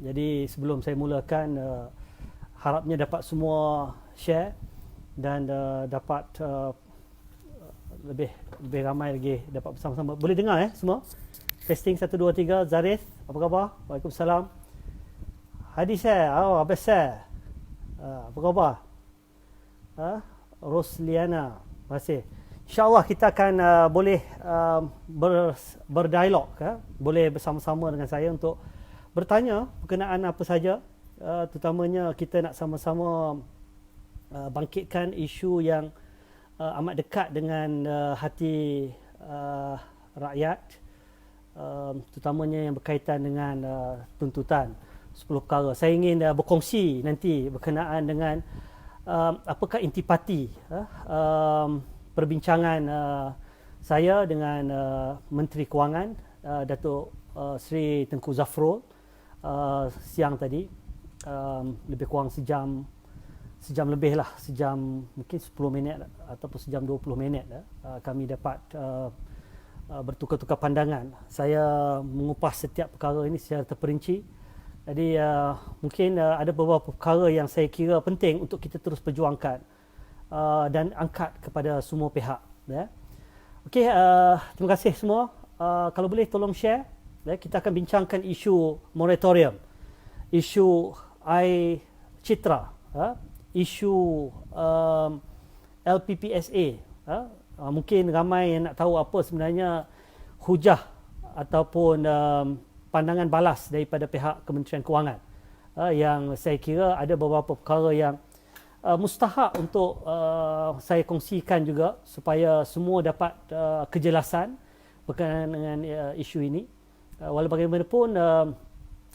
Jadi sebelum saya mulakan, harapnya dapat semua share dan dapat lebih ramai lagi dapat bersama-sama. Boleh dengar semua? Testing 1 2 3. Zarif, apa khabar? Waalaikumsalam. Hadi saya, Abas saya. Apa khabar? Rosliana, terima kasih. InsyaAllah kita akan boleh berdialog, boleh bersama-sama dengan saya untuk bertanya berkenaan apa saja, terutamanya kita nak sama-sama bangkitkan isu yang amat dekat dengan hati rakyat, terutamanya yang berkaitan dengan tuntutan 10 perkara. Saya ingin berkongsi nanti berkenaan dengan apakah intipati perbincangan saya dengan Menteri Kewangan, Datuk Seri Tengku Zafrul, siang tadi, lebih kurang sejam lebih lah, sejam mungkin 10 minit ataupun sejam 20 minit kami dapat bertukar-tukar pandangan. Saya mengupas setiap perkara ini secara terperinci. Jadi mungkin ada beberapa perkara yang saya kira penting untuk kita terus perjuangkan dan angkat kepada semua pihak. Okey, terima kasih semua. Kalau boleh tolong share. Kita akan bincangkan isu moratorium, isu air citra, isu LPPSA. Mungkin ramai yang nak tahu apa sebenarnya hujah ataupun pandangan balas daripada pihak Kementerian Kewangan, yang saya kira ada beberapa perkara yang mustahak untuk saya kongsikan juga supaya semua dapat kejelasan berkenaan dengan isu ini. Walau bagaimanapun,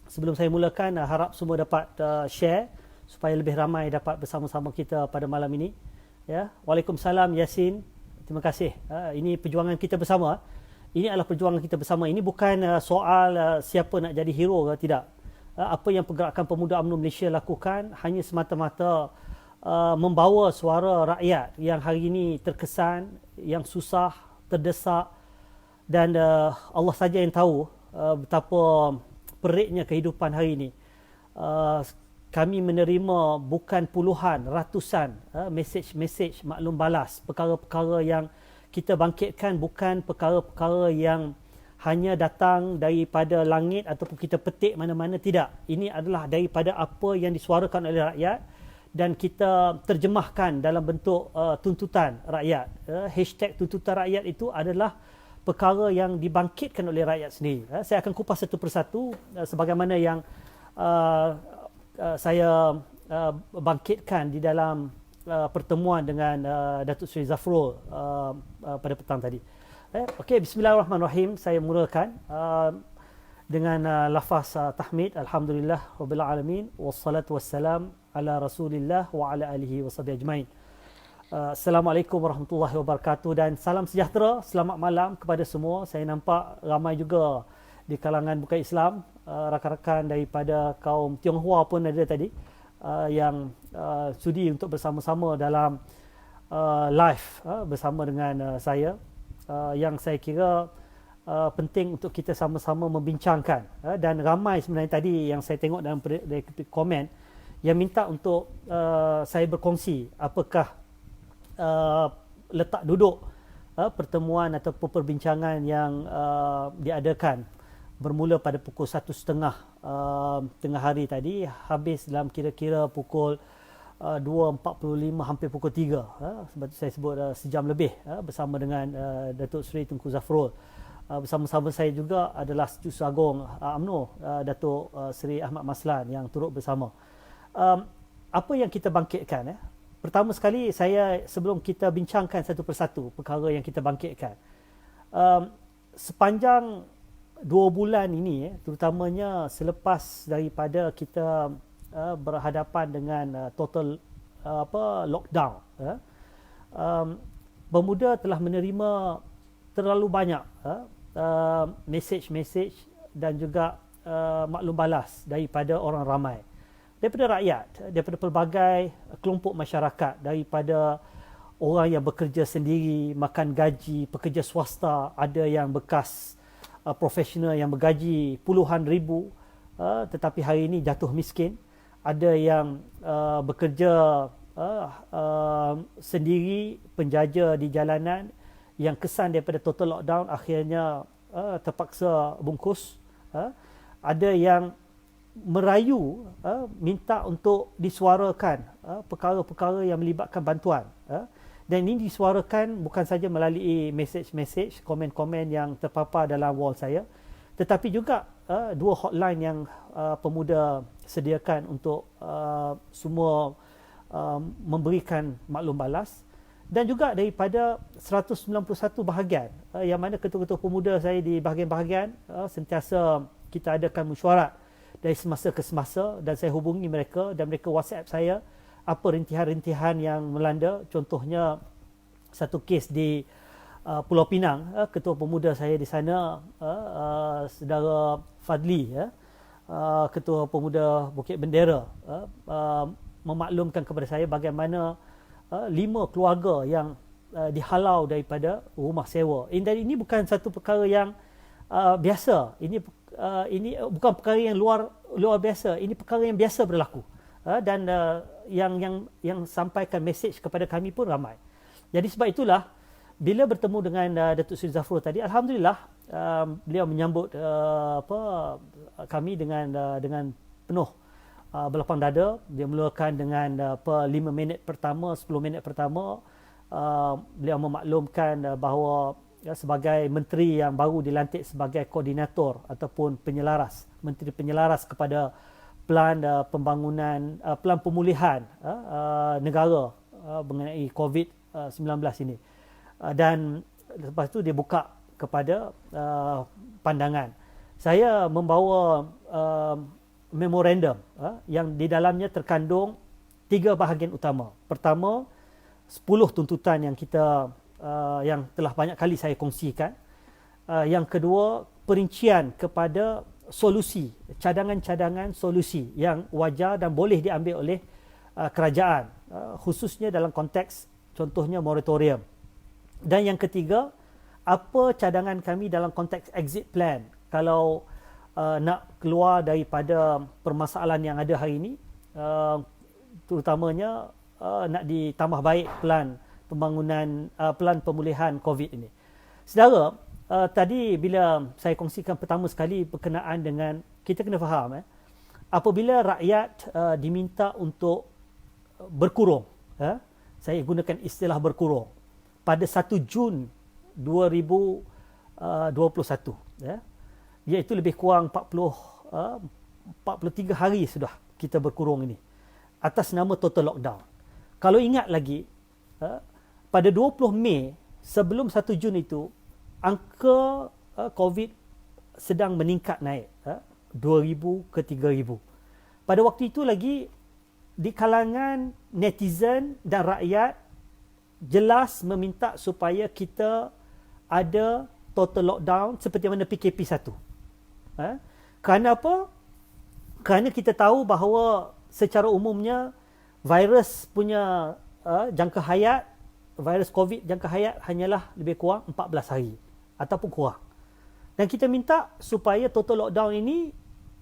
sebelum saya mulakan, harap semua dapat share supaya lebih ramai dapat bersama-sama kita pada malam ini. Waalaikumsalam Yasin, terima kasih. Ini perjuangan kita bersama. Ini adalah perjuangan kita bersama. Ini bukan soal siapa nak jadi hero ke tidak. Apa yang Pergerakan Pemuda UMNO Malaysia lakukan hanya semata-mata membawa suara rakyat yang hari ini terkesan, yang susah, terdesak, dan Allah saja yang tahu betapa periknya kehidupan hari ini. Kami menerima bukan puluhan, ratusan mesej-mesej maklum balas, perkara-perkara yang kita bangkitkan bukan perkara-perkara yang hanya datang daripada langit ataupun kita petik mana-mana, tidak. Ini adalah daripada apa yang disuarakan oleh rakyat dan kita terjemahkan dalam bentuk tuntutan rakyat. Hashtag tuntutan rakyat itu adalah perkara yang dibangkitkan oleh rakyat sendiri. Saya akan kupas satu persatu sebagaimana yang saya bangkitkan di dalam pertemuan dengan Datuk Seri Zafrul pada petang tadi. Okey, bismillahirrahmanirrahim. Saya mulakan dengan lafaz tahmid, alhamdulillah rabbil alamin, wassalatu wassalam ala rasulillah wa ala alihi washabihi ajmain. Assalamualaikum warahmatullahi wabarakatuh dan salam sejahtera, selamat malam kepada semua. Saya nampak ramai juga di kalangan bukan Islam, rakan-rakan daripada kaum Tionghoa pun ada tadi, yang sudi untuk bersama-sama dalam live bersama dengan saya, yang saya kira penting untuk kita sama-sama membincangkan. Dan ramai sebenarnya tadi yang saya tengok dalam komen yang minta untuk saya berkongsi apakah letak duduk pertemuan ataupun perbincangan yang diadakan bermula pada pukul 1.30 tengah hari tadi, habis dalam kira-kira pukul 2.45 hampir pukul 3. Sebab itu saya sebut sejam lebih bersama dengan Datuk Seri Tengku Zafrul. Bersama-sama saya juga adalah Setiausaha Agung UMNO, Datuk Seri Ahmad Maslan yang turut bersama. Apa yang kita bangkitkan? Pertama sekali, saya sebelum kita bincangkan satu persatu perkara yang kita bangkitkan, sepanjang 2 bulan ini, terutamanya selepas daripada kita berhadapan dengan total lockdown, Pemuda telah menerima terlalu banyak mesej-mesej dan juga maklum balas daripada orang ramai, daripada rakyat, daripada pelbagai kelompok masyarakat, daripada orang yang bekerja sendiri, makan gaji, pekerja swasta, ada yang bekas profesional yang bergaji puluhan ribu, tetapi hari ini jatuh miskin. Ada yang bekerja sendiri, penjaja di jalanan, yang kesan daripada total lockdown akhirnya terpaksa bungkus. Ada yang merayu, minta untuk disuarakan perkara-perkara yang melibatkan bantuan. Dan ini disuarakan bukan saja melalui mesej-mesej, komen-komen yang terpapar dalam wall saya, tetapi juga dua hotline yang pemuda sediakan untuk semua memberikan maklum balas. Dan juga daripada 191 bahagian, yang mana ketua-ketua pemuda saya di bahagian-bahagian sentiasa kita adakan mesyuarat dari semasa ke semasa, dan saya hubungi mereka dan mereka WhatsApp saya apa rintihan-rintihan yang melanda. Contohnya satu kes di Pulau Pinang, ketua pemuda saya di sana, saudara Fadli, ketua pemuda Bukit Bendera, memaklumkan kepada saya bagaimana 5 keluarga yang dihalau daripada rumah sewa. Dan ini bukan satu perkara yang biasa. Ini bukan perkara yang luar biasa. Ini perkara yang biasa berlaku. Dan yang sampaikan mesej kepada kami pun ramai. Jadi sebab itulah bila bertemu dengan Datuk Seri Zafrul tadi, alhamdulillah beliau menyambut kami dengan penuh berlapang dada. Dia mulakan dengan 5 minit pertama, 10 minit pertama, beliau memaklumkan bahawa sebagai menteri yang baru dilantik sebagai koordinator ataupun penyelaras, menteri penyelaras kepada plan pembangunan, plan pemulihan negara mengenai COVID-19 ini. Dan lepas itu dia buka kepada pandangan. Saya membawa memorandum yang di dalamnya terkandung 3 bahagian utama. Pertama, 10 tuntutan yang yang telah banyak kali saya kongsikan. Yang kedua, perincian kepada solusi, cadangan-cadangan solusi yang wajar dan boleh diambil oleh kerajaan, khususnya dalam konteks contohnya moratorium. Dan yang ketiga, apa cadangan kami dalam konteks exit plan kalau nak keluar daripada permasalahan yang ada hari ini, terutamanya nak ditambah baik plan pembangunan, plan pemulihan COVID ini. Saudara, tadi bila saya kongsikan pertama sekali berkenaan dengan, kita kena faham, apabila rakyat diminta untuk berkurung, saya gunakan istilah berkurung, pada 1 Jun 2021, iaitu lebih kurang 43 hari sudah kita berkurung ini atas nama total lockdown. Kalau ingat lagi, pada 20 Mei sebelum 1 Jun itu, angka COVID sedang meningkat naik, 2,000 ke 3,000. Pada waktu itu lagi di kalangan netizen dan rakyat jelas meminta supaya kita ada total lockdown seperti mana PKP 1. Kerana apa? Kerana kita tahu bahawa secara umumnya virus punya jangka hayat, virus COVID jangka hayat hanyalah lebih kurang 14 hari ataupun kurang. Dan kita minta supaya total lockdown ini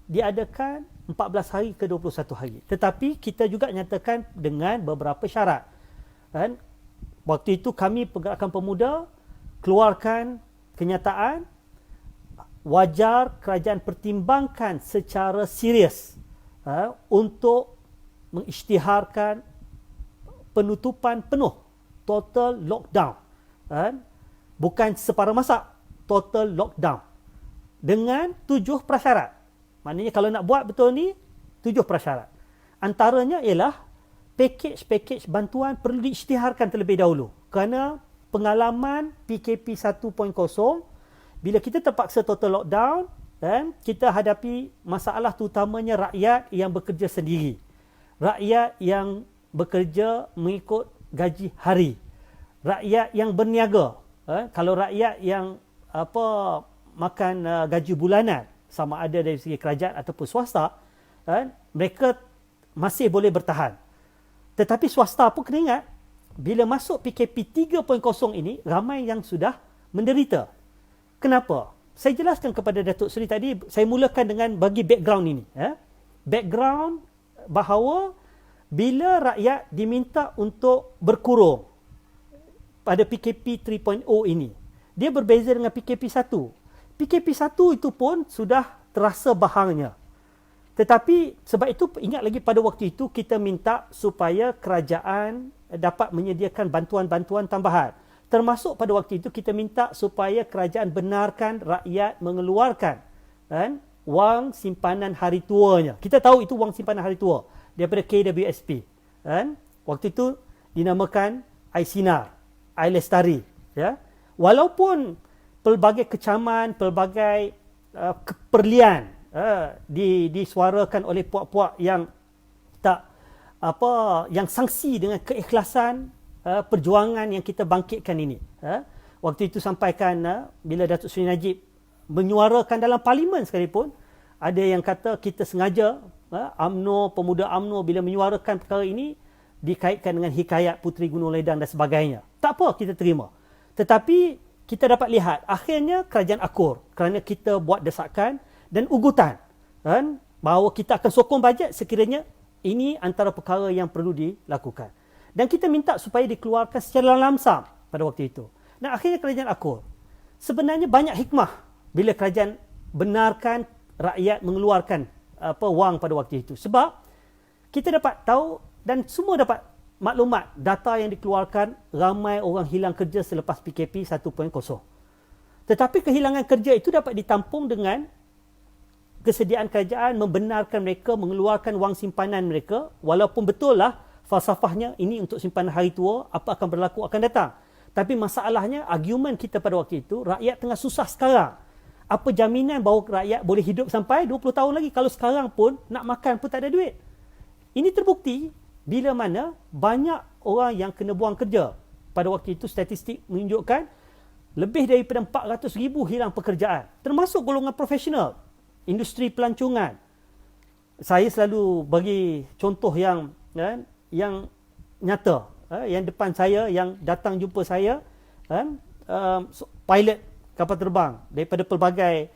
diadakan 14 hari ke 21 hari. Tetapi kita juga nyatakan dengan beberapa syarat. Dan waktu itu kami Pergerakan Pemuda keluarkan kenyataan wajar kerajaan pertimbangkan secara serius untuk mengisytiharkan penutupan penuh, total lockdown, bukan separuh masa, total lockdown dengan 7 prasyarat. Maknanya kalau nak buat betul ni 7 prasyarat. Antaranya ialah pakej-pakej bantuan perlu diisytiharkan terlebih dahulu, kerana pengalaman PKP 1.0, bila kita terpaksa total lockdown, kita hadapi masalah terutamanya rakyat yang bekerja sendiri, rakyat yang bekerja mengikut gaji hari, rakyat yang berniaga. Kalau rakyat yang makan gaji bulanan, sama ada dari segi kerajaan ataupun swasta, mereka masih boleh bertahan. Tetapi swasta pun kena ingat, bila masuk PKP 3.0 ini, ramai yang sudah menderita. Kenapa? saya jelaskan kepada Datuk Seri tadi, saya mulakan dengan bagi background ini. Background bahawa bila rakyat diminta untuk berkurung pada PKP 3.0 ini, dia berbeza dengan PKP 1. PKP 1 itu pun sudah terasa bahangnya. Tetapi sebab itu ingat lagi pada waktu itu kita minta supaya kerajaan dapat menyediakan bantuan-bantuan tambahan. Termasuk pada waktu itu kita minta supaya kerajaan benarkan rakyat mengeluarkan wang simpanan hari tuanya. Kita tahu itu wang simpanan hari tua daripada KWSP. Waktu itu dinamakan iSinar, iLestari. Ya. Walaupun pelbagai kecaman, pelbagai keperlian disuarakan oleh puak-puak yang tak yang sangsi dengan keikhlasan perjuangan yang kita bangkitkan ini. Waktu itu sampaikan bila Datuk Seri Najib menyuarakan dalam parlimen sekalipun, ada yang kata kita sengaja UMNO, pemuda UMNO bila menyuarakan perkara ini dikaitkan dengan hikayat Puteri Gunung Ledang dan sebagainya. Tak apa, kita terima. Tetapi kita dapat lihat akhirnya kerajaan akur kerana kita buat desakan dan ugutan bahawa kita akan sokong bajet sekiranya ini antara perkara yang perlu dilakukan. Dan kita minta supaya dikeluarkan secara lamsam pada waktu itu. Dan akhirnya kerajaan akur. Sebenarnya banyak hikmah bila kerajaan benarkan rakyat mengeluarkan wang pada waktu itu. Sebab kita dapat tahu dan semua dapat maklumat data yang dikeluarkan, ramai orang hilang kerja selepas PKP 1.0. Tetapi kehilangan kerja itu dapat ditampung dengan kesediaan kerajaan membenarkan mereka mengeluarkan wang simpanan mereka, walaupun betul lah falsafahnya ini untuk simpanan hari tua, apa akan berlaku akan datang. Tapi masalahnya, argumen kita pada waktu itu, rakyat tengah susah sekarang. Apa jaminan bahawa rakyat boleh hidup sampai 20 tahun lagi kalau sekarang pun nak makan pun tak ada duit. Ini terbukti bila mana banyak orang yang kena buang kerja. Pada waktu itu statistik menunjukkan lebih daripada 400,000 hilang pekerjaan. Termasuk golongan profesional, industri pelancongan. Saya selalu bagi contoh yang nyata, yang depan saya, yang datang jumpa saya, pilot kapal terbang daripada pelbagai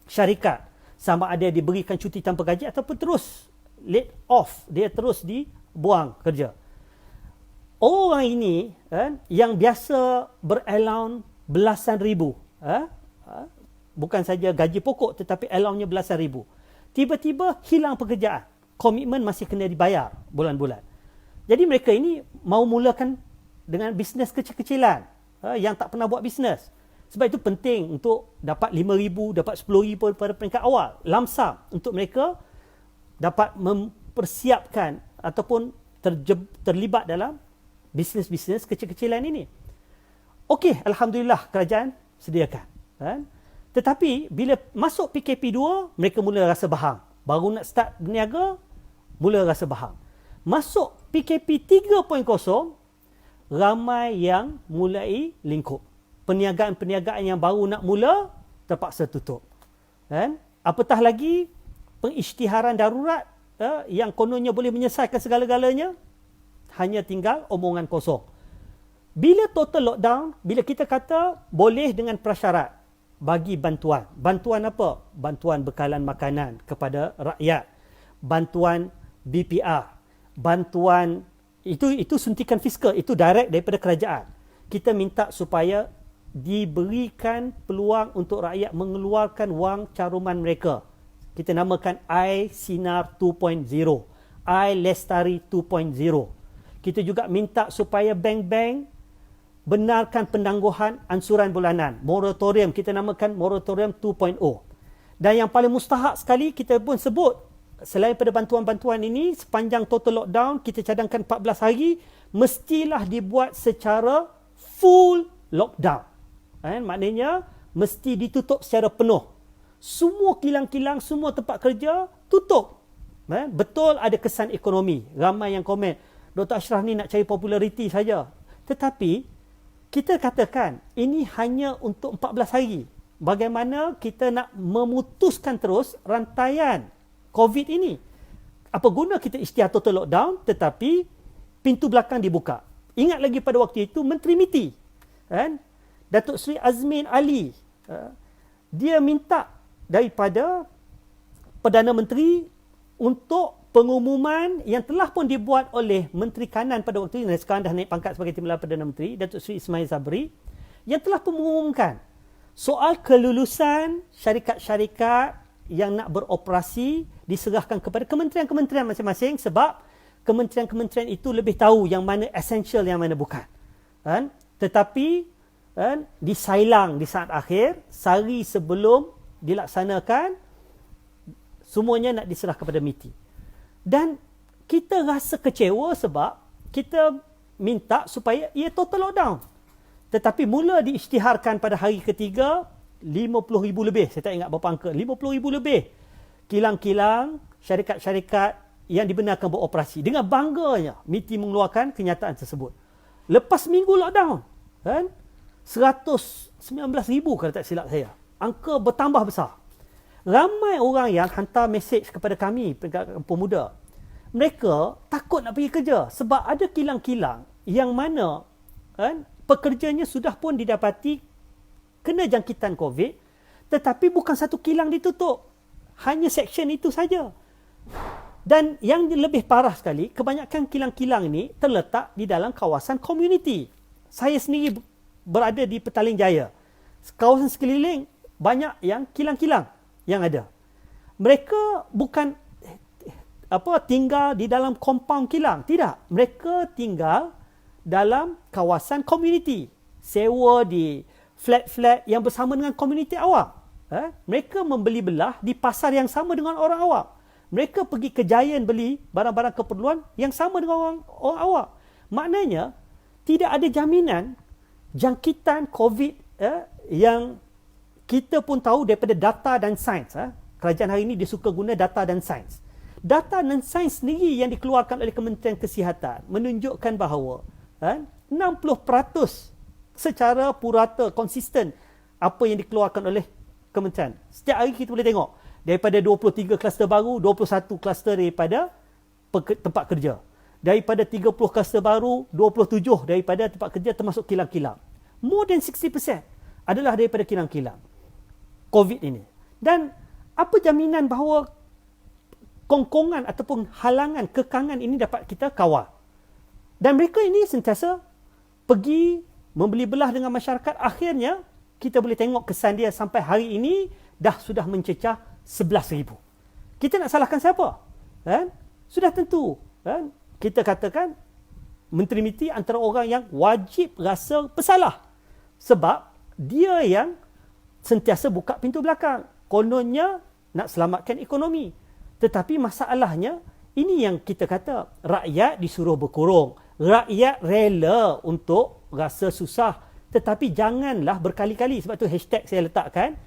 syarikat, sama ada diberikan cuti tanpa gaji ataupun terus laid off, dia terus dibuang kerja. Orang ini yang biasa berallowance belasan ribu, bukan saja gaji pokok tetapi allowance-nya belasan ribu, tiba-tiba hilang pekerjaan, komitmen masih kena dibayar bulan-bulan. Jadi mereka ini mau mulakan dengan bisnes kecil-kecilan yang tak pernah buat bisnes. Sebab itu penting untuk dapat 5,000, dapat 10,000 pada peringkat awal. Lamsam untuk mereka dapat mempersiapkan ataupun terlibat dalam bisnes-bisnes kecil-kecilan ini. Okey, Alhamdulillah kerajaan sediakan. Tetapi bila masuk PKP 2, mereka mula rasa bahang. Baru nak start berniaga, mula rasa bahang. Masuk PKP 3.0, ramai yang mulai lingkup. Perniagaan-perniagaan yang baru nak mula, terpaksa tutup. Apatah lagi, pengisytiharan darurat yang kononnya boleh menyelesaikan segala-galanya, hanya tinggal omongan kosong. Bila total lockdown, bila kita kata boleh dengan prasyarat bagi bantuan. Bantuan apa? Bantuan bekalan makanan kepada rakyat. Bantuan BPR. Bantuan itu suntikan fiskal, itu direct daripada kerajaan. Kita minta supaya diberikan peluang untuk rakyat mengeluarkan wang caruman mereka. Kita namakan iSinar 2.0, iLestari 2.0. Kita juga minta supaya bank-bank benarkan penangguhan ansuran bulanan, moratorium, kita namakan moratorium 2.0. Dan yang paling mustahak sekali kita pun sebut, selain pada bantuan-bantuan ini, sepanjang total lockdown, kita cadangkan 14 hari, mestilah dibuat secara full lockdown. Maknanya, mesti ditutup secara penuh. Semua kilang-kilang, semua tempat kerja, tutup. Betul ada kesan ekonomi. Ramai yang komen, Dr. Ashraf ni nak cari populariti saja. Tetapi, kita katakan, ini hanya untuk 14 hari. Bagaimana kita nak memutuskan terus rantaian COVID ini. Apa guna kita isytihar total lockdown tetapi pintu belakang dibuka. Ingat lagi pada waktu itu Menteri MITI, Datuk Seri Azmin Ali, dia minta daripada Perdana Menteri untuk pengumuman yang telah pun dibuat oleh Menteri Kanan pada waktu ini, sekarang dah naik pangkat sebagai Timbalan Perdana Menteri, Datuk Seri Ismail Sabri, yang telah pun mengumumkan soal kelulusan syarikat-syarikat yang nak beroperasi diserahkan kepada kementerian-kementerian masing-masing, sebab kementerian-kementerian itu lebih tahu yang mana essential, yang mana bukan. Kan? Tetapi disailang di saat akhir, sehari sebelum dilaksanakan, semuanya nak diserah kepada MITI. Dan kita rasa kecewa sebab kita minta supaya ia total lockdown. Tetapi mula diisytiharkan pada hari ketiga, 50,000 lebih, saya tak ingat berapa angka, 50,000 lebih kilang-kilang, syarikat-syarikat yang dibenarkan beroperasi. Dengan bangganya MITI mengeluarkan kenyataan tersebut. Lepas minggu lockdown, kan? 119,000 kalau tak silap saya. Angka bertambah besar. Ramai orang yang hantar mesej kepada kami, pemuda. Mereka takut nak pergi kerja sebab ada kilang-kilang yang mana kan, pekerjanya sudah pun didapati kena jangkitan COVID, tetapi bukan satu kilang ditutup. Hanya seksyen itu saja. Dan yang lebih parah sekali, kebanyakan kilang-kilang ini terletak di dalam kawasan komuniti. Saya sendiri berada di Petaling Jaya. Kawasan sekeliling banyak yang kilang-kilang yang ada. Mereka bukan tinggal di dalam kompaun kilang. Tidak. Mereka tinggal dalam kawasan komuniti. Sewa di flat-flat yang bersama dengan komuniti awam. Mereka membeli belah di pasar yang sama dengan orang awam. Mereka pergi ke Giant beli barang-barang keperluan yang sama dengan orang awam. Maknanya, tidak ada jaminan jangkitan COVID yang kita pun tahu daripada data dan sains. Kerajaan hari ini dia suka guna data dan sains. Data dan sains sendiri yang dikeluarkan oleh Kementerian Kesihatan menunjukkan bahawa 60% secara purata, konsisten apa yang dikeluarkan oleh Kementerian. Setiap hari kita boleh tengok. Daripada 23 kluster baru, 21 kluster daripada tempat kerja. Daripada 30 kluster baru, 27 daripada tempat kerja termasuk kilang-kilang. More than 60% adalah daripada kilang-kilang COVID ini. Dan apa jaminan bahawa kongkongan ataupun halangan, kekangan ini dapat kita kawal? Dan mereka ini sentiasa pergi membeli belah dengan masyarakat. Akhirnya, kita boleh tengok kesan dia sampai hari ini dah sudah mencecah 11,000. Kita nak salahkan siapa? Sudah tentu. Kita katakan Menteri MITI antara orang yang wajib rasa bersalah. Sebab dia yang sentiasa buka pintu belakang. Kononnya nak selamatkan ekonomi. Tetapi masalahnya, ini yang kita kata, rakyat disuruh berkurung. Rakyat rela untuk rasa susah. Tetapi janganlah berkali-kali. Sebab tu hashtag saya letakkan,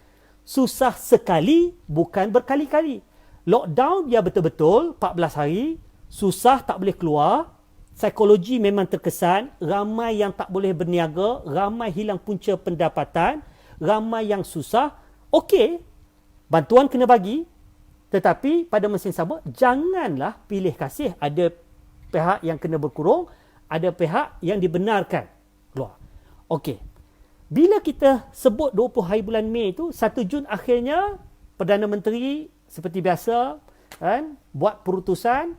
susah sekali, bukan berkali-kali. Lockdown, ya betul-betul, 14 hari, susah tak boleh keluar, psikologi memang terkesan, ramai yang tak boleh berniaga, ramai hilang punca pendapatan, ramai yang susah. Okey, bantuan kena bagi, tetapi pada masa yang sama, janganlah pilih kasih. Ada pihak yang kena berkurung, ada pihak yang dibenarkan keluar. Okey, bila kita sebut 20 hari bulan Mei itu, 1 Jun akhirnya, Perdana Menteri seperti biasa, buat perutusan,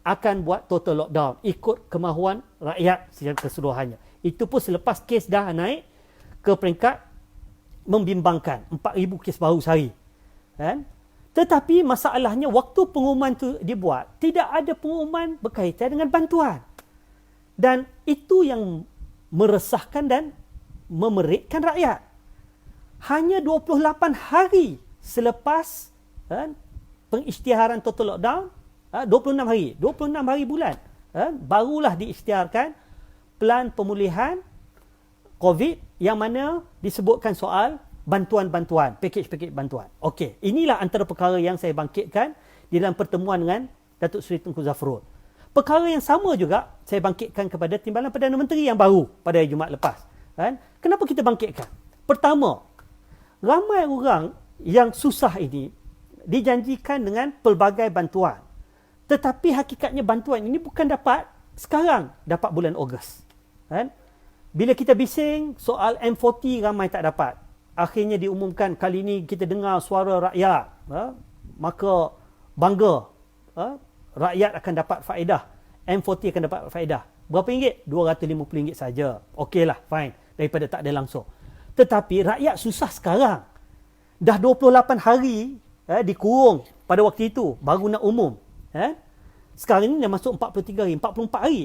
akan buat total lockdown ikut kemahuan rakyat secara keseluruhannya. Itu pun selepas kes dah naik ke peringkat membimbangkan, 4,000 kes baru sehari. Tetapi masalahnya waktu pengumuman itu dibuat, tidak ada pengumuman berkaitan dengan bantuan. Dan itu yang meresahkan dan memerikkan rakyat. Hanya 28 hari selepas pengisytiharan total lockdown, 26 hari bulan, barulah diisytiharkan pelan pemulihan COVID yang mana disebutkan soal bantuan-bantuan, pakej-pakej bantuan. Okey, inilah antara perkara yang saya bangkitkan di dalam pertemuan dengan Datuk Seri Tunku Zafrul. Perkara yang sama juga saya bangkitkan kepada Timbalan Perdana Menteri yang baru pada hari Jumaat lepas. Kenapa kita bangkitkan? Pertama, ramai orang yang susah ini dijanjikan dengan pelbagai bantuan. Tetapi hakikatnya bantuan ini bukan dapat sekarang, dapat bulan Ogos. Bila kita bising soal M40 ramai tak dapat. akhirnya diumumkan kali ini kita dengar suara rakyat, maka bangga, rakyat akan dapat faedah, M40 akan dapat faedah. Berapa ringgit? RM250 saja. Okeylah, fine, daripada tak ada langsung. Tetapi rakyat susah sekarang. Dah 28 hari dikurung pada waktu itu, baru nak umum. Sekarang ni dah masuk 43 hari, 44 hari.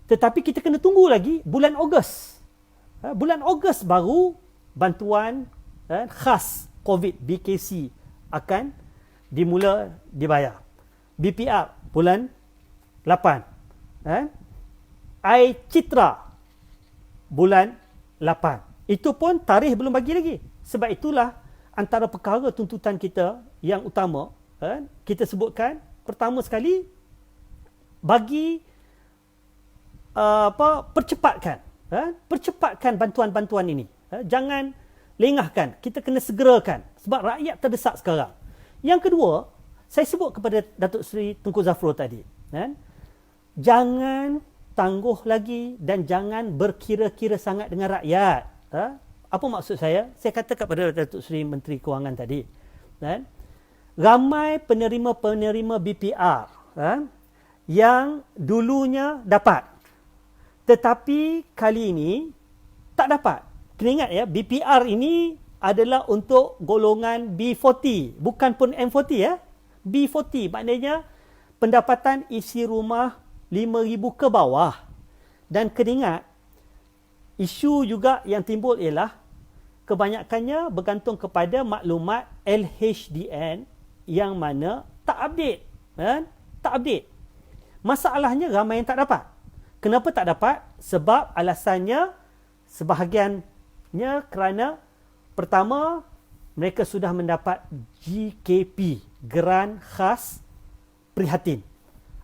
Tetapi kita kena tunggu lagi bulan Ogos. Bulan Ogos baru bantuan khas COVID, BKC, akan dimula dibayar. BPR bulan 8. iCitra bulan 8. Itu pun tarikh belum bagi lagi. Sebab itulah antara perkara tuntutan kita yang utama, kita sebutkan pertama sekali bagi percepatkan bantuan-bantuan ini. Jangan lengahkan, kita kena segerakan sebab rakyat terdesak sekarang. Yang kedua, saya sebut kepada Datuk Seri Tunku Zafrul tadi, jangan tangguh lagi dan jangan berkira-kira sangat dengan rakyat. Apa maksud saya? Saya kata kepada Datuk Seri Menteri Kewangan tadi, ramai penerima-penerima BPR yang dulunya dapat, tetapi kali ini tak dapat. Kena ingat ya, BPR ini adalah untuk golongan B40, bukan pun M40 ya. B40 maknanya pendapatan isi rumah 5,000 ke bawah. Dan kena ingat, isu juga yang timbul ialah kebanyakannya bergantung kepada maklumat LHDN yang mana tak update. Tak update. Masalahnya ramai yang tak dapat. Kenapa tak dapat? Sebab alasannya sebahagiannya kerana pertama, mereka sudah mendapat GKP, Geran Khas Prihatin.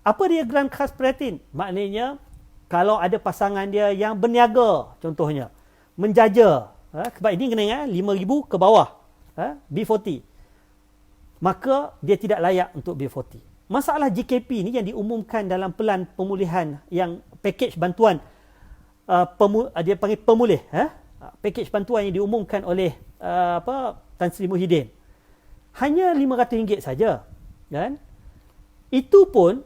Apa dia Geran Khas Prihatin? Maknanya kalau ada pasangan dia yang berniaga, contohnya menjaja, sebab ini kena ingat 5,000 ke bawah, B40, maka dia tidak layak untuk B40. Masalah GKP ni yang diumumkan dalam pelan pemulihan, yang pakej bantuan dia panggil pemulih, pakej bantuan yang diumumkan oleh Tan Sri Muhyiddin, hanya RM500 saja, kan? Itu pun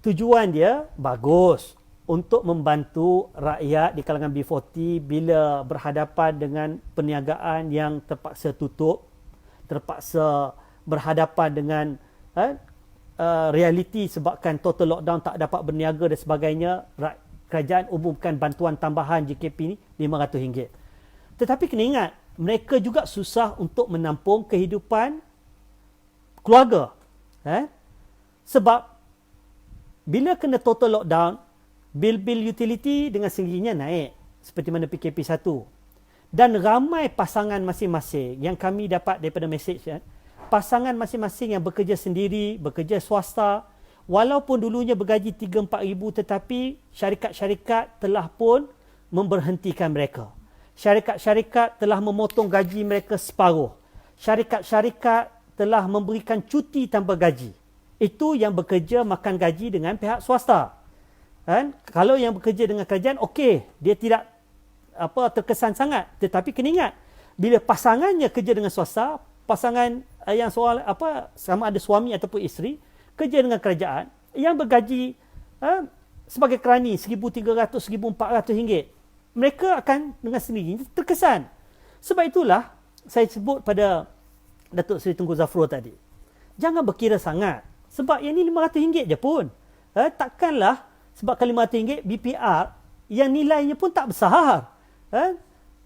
tujuan dia bagus untuk membantu rakyat di kalangan B40 bila berhadapan dengan perniagaan yang terpaksa tutup, terpaksa berhadapan dengan realiti sebabkan total lockdown, tak dapat berniaga dan sebagainya. Kerajaan umumkan bantuan tambahan GKP ni RM500. Tetapi kena ingat, mereka juga susah untuk menampung kehidupan keluarga. Sebab bila kena total lockdown, bil-bil utility dengan sendirinya naik, seperti mana PKP 1. Dan ramai pasangan masing-masing yang kami dapat daripada mesej, pasangan masing-masing yang bekerja sendiri, bekerja swasta, walaupun dulunya bergaji 3-4 ribu, tetapi syarikat-syarikat telah pun memberhentikan mereka. Syarikat-syarikat telah memotong gaji mereka separuh. Syarikat-syarikat telah memberikan cuti tanpa gaji. Itu yang bekerja makan gaji dengan pihak swasta. Kalau yang bekerja dengan kerajaan, okey, dia tidak terkesan sangat. Tetapi kena ingat, bila pasangannya kerja dengan swasta, pasangan yang sama ada suami ataupun isteri kerja dengan kerajaan yang bergaji sebagai kerani RM1,300, RM1,400, mereka akan dengan sendirinya terkesan. Sebab itulah saya sebut pada Datuk Seri Tunku Zafrul tadi, jangan berkira sangat. Sebab yang ni RM500 je pun. Takkanlah sebab RM500 BPR yang nilainya pun tak besar.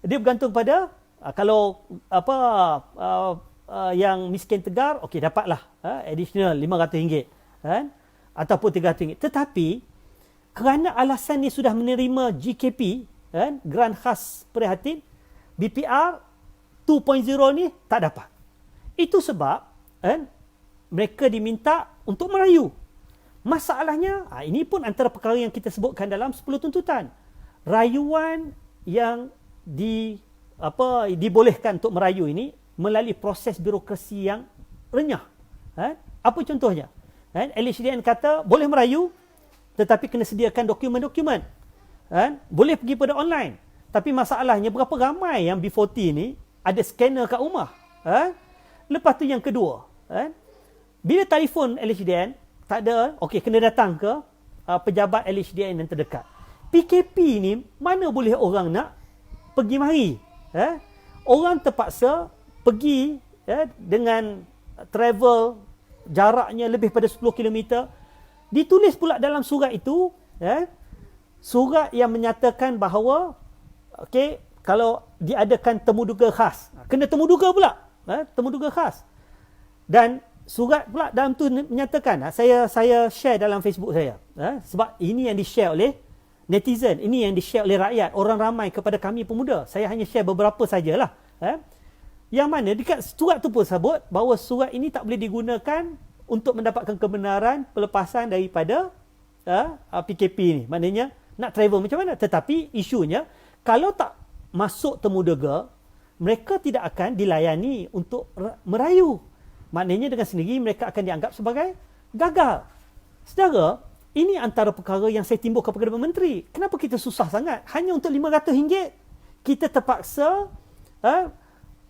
Dia bergantung pada kalau yang miskin tegar, okey, dapatlah additional RM500 ataupun RM300. Tetapi kerana alasan ni sudah menerima GKP, Geran Khas Prihatin, BPR 2.0 ni tak dapat. Itu sebab mereka diminta untuk merayu. Masalahnya, ini pun antara perkara yang kita sebutkan dalam 10 tuntutan. Rayuan yang dibolehkan untuk merayu ini melalui proses birokrasi yang renyah. Apa contohnya? LHDN kata boleh merayu, tetapi kena sediakan dokumen-dokumen. Boleh pergi pada online. Tapi masalahnya berapa ramai yang B40 ni ada scanner kat rumah. Lepas tu yang kedua, bila telefon LHDN tak ada, okey, kena datang ke pejabat LHDN yang terdekat. PKP ni mana boleh orang nak pergi mari. Orang terpaksa pergi dengan travel jaraknya lebih pada 10 km. Ditulis pula dalam surat itu, surat yang menyatakan bahawa okey, kalau diadakan temuduga khas, kena temuduga pula, temuduga khas. Dan surat pula dalam tu menyatakan, saya share dalam Facebook saya, sebab ini yang di-share oleh netizen, ini yang di-share oleh rakyat, orang ramai kepada kami pemuda. Saya hanya share beberapa sajalah. Yang mana dekat surat tu pun sebut bahawa surat ini tak boleh digunakan untuk mendapatkan kebenaran pelepasan daripada PKP ni. Maknanya nak travel macam mana. Tetapi isunya, kalau tak masuk temuduga, mereka tidak akan dilayani untuk merayu. Maknanya dengan sendiri mereka akan dianggap sebagai gagal. Saudara, ini antara perkara yang saya timbulkan kepada menteri. Kenapa kita susah sangat? Hanya untuk RM500 kita terpaksa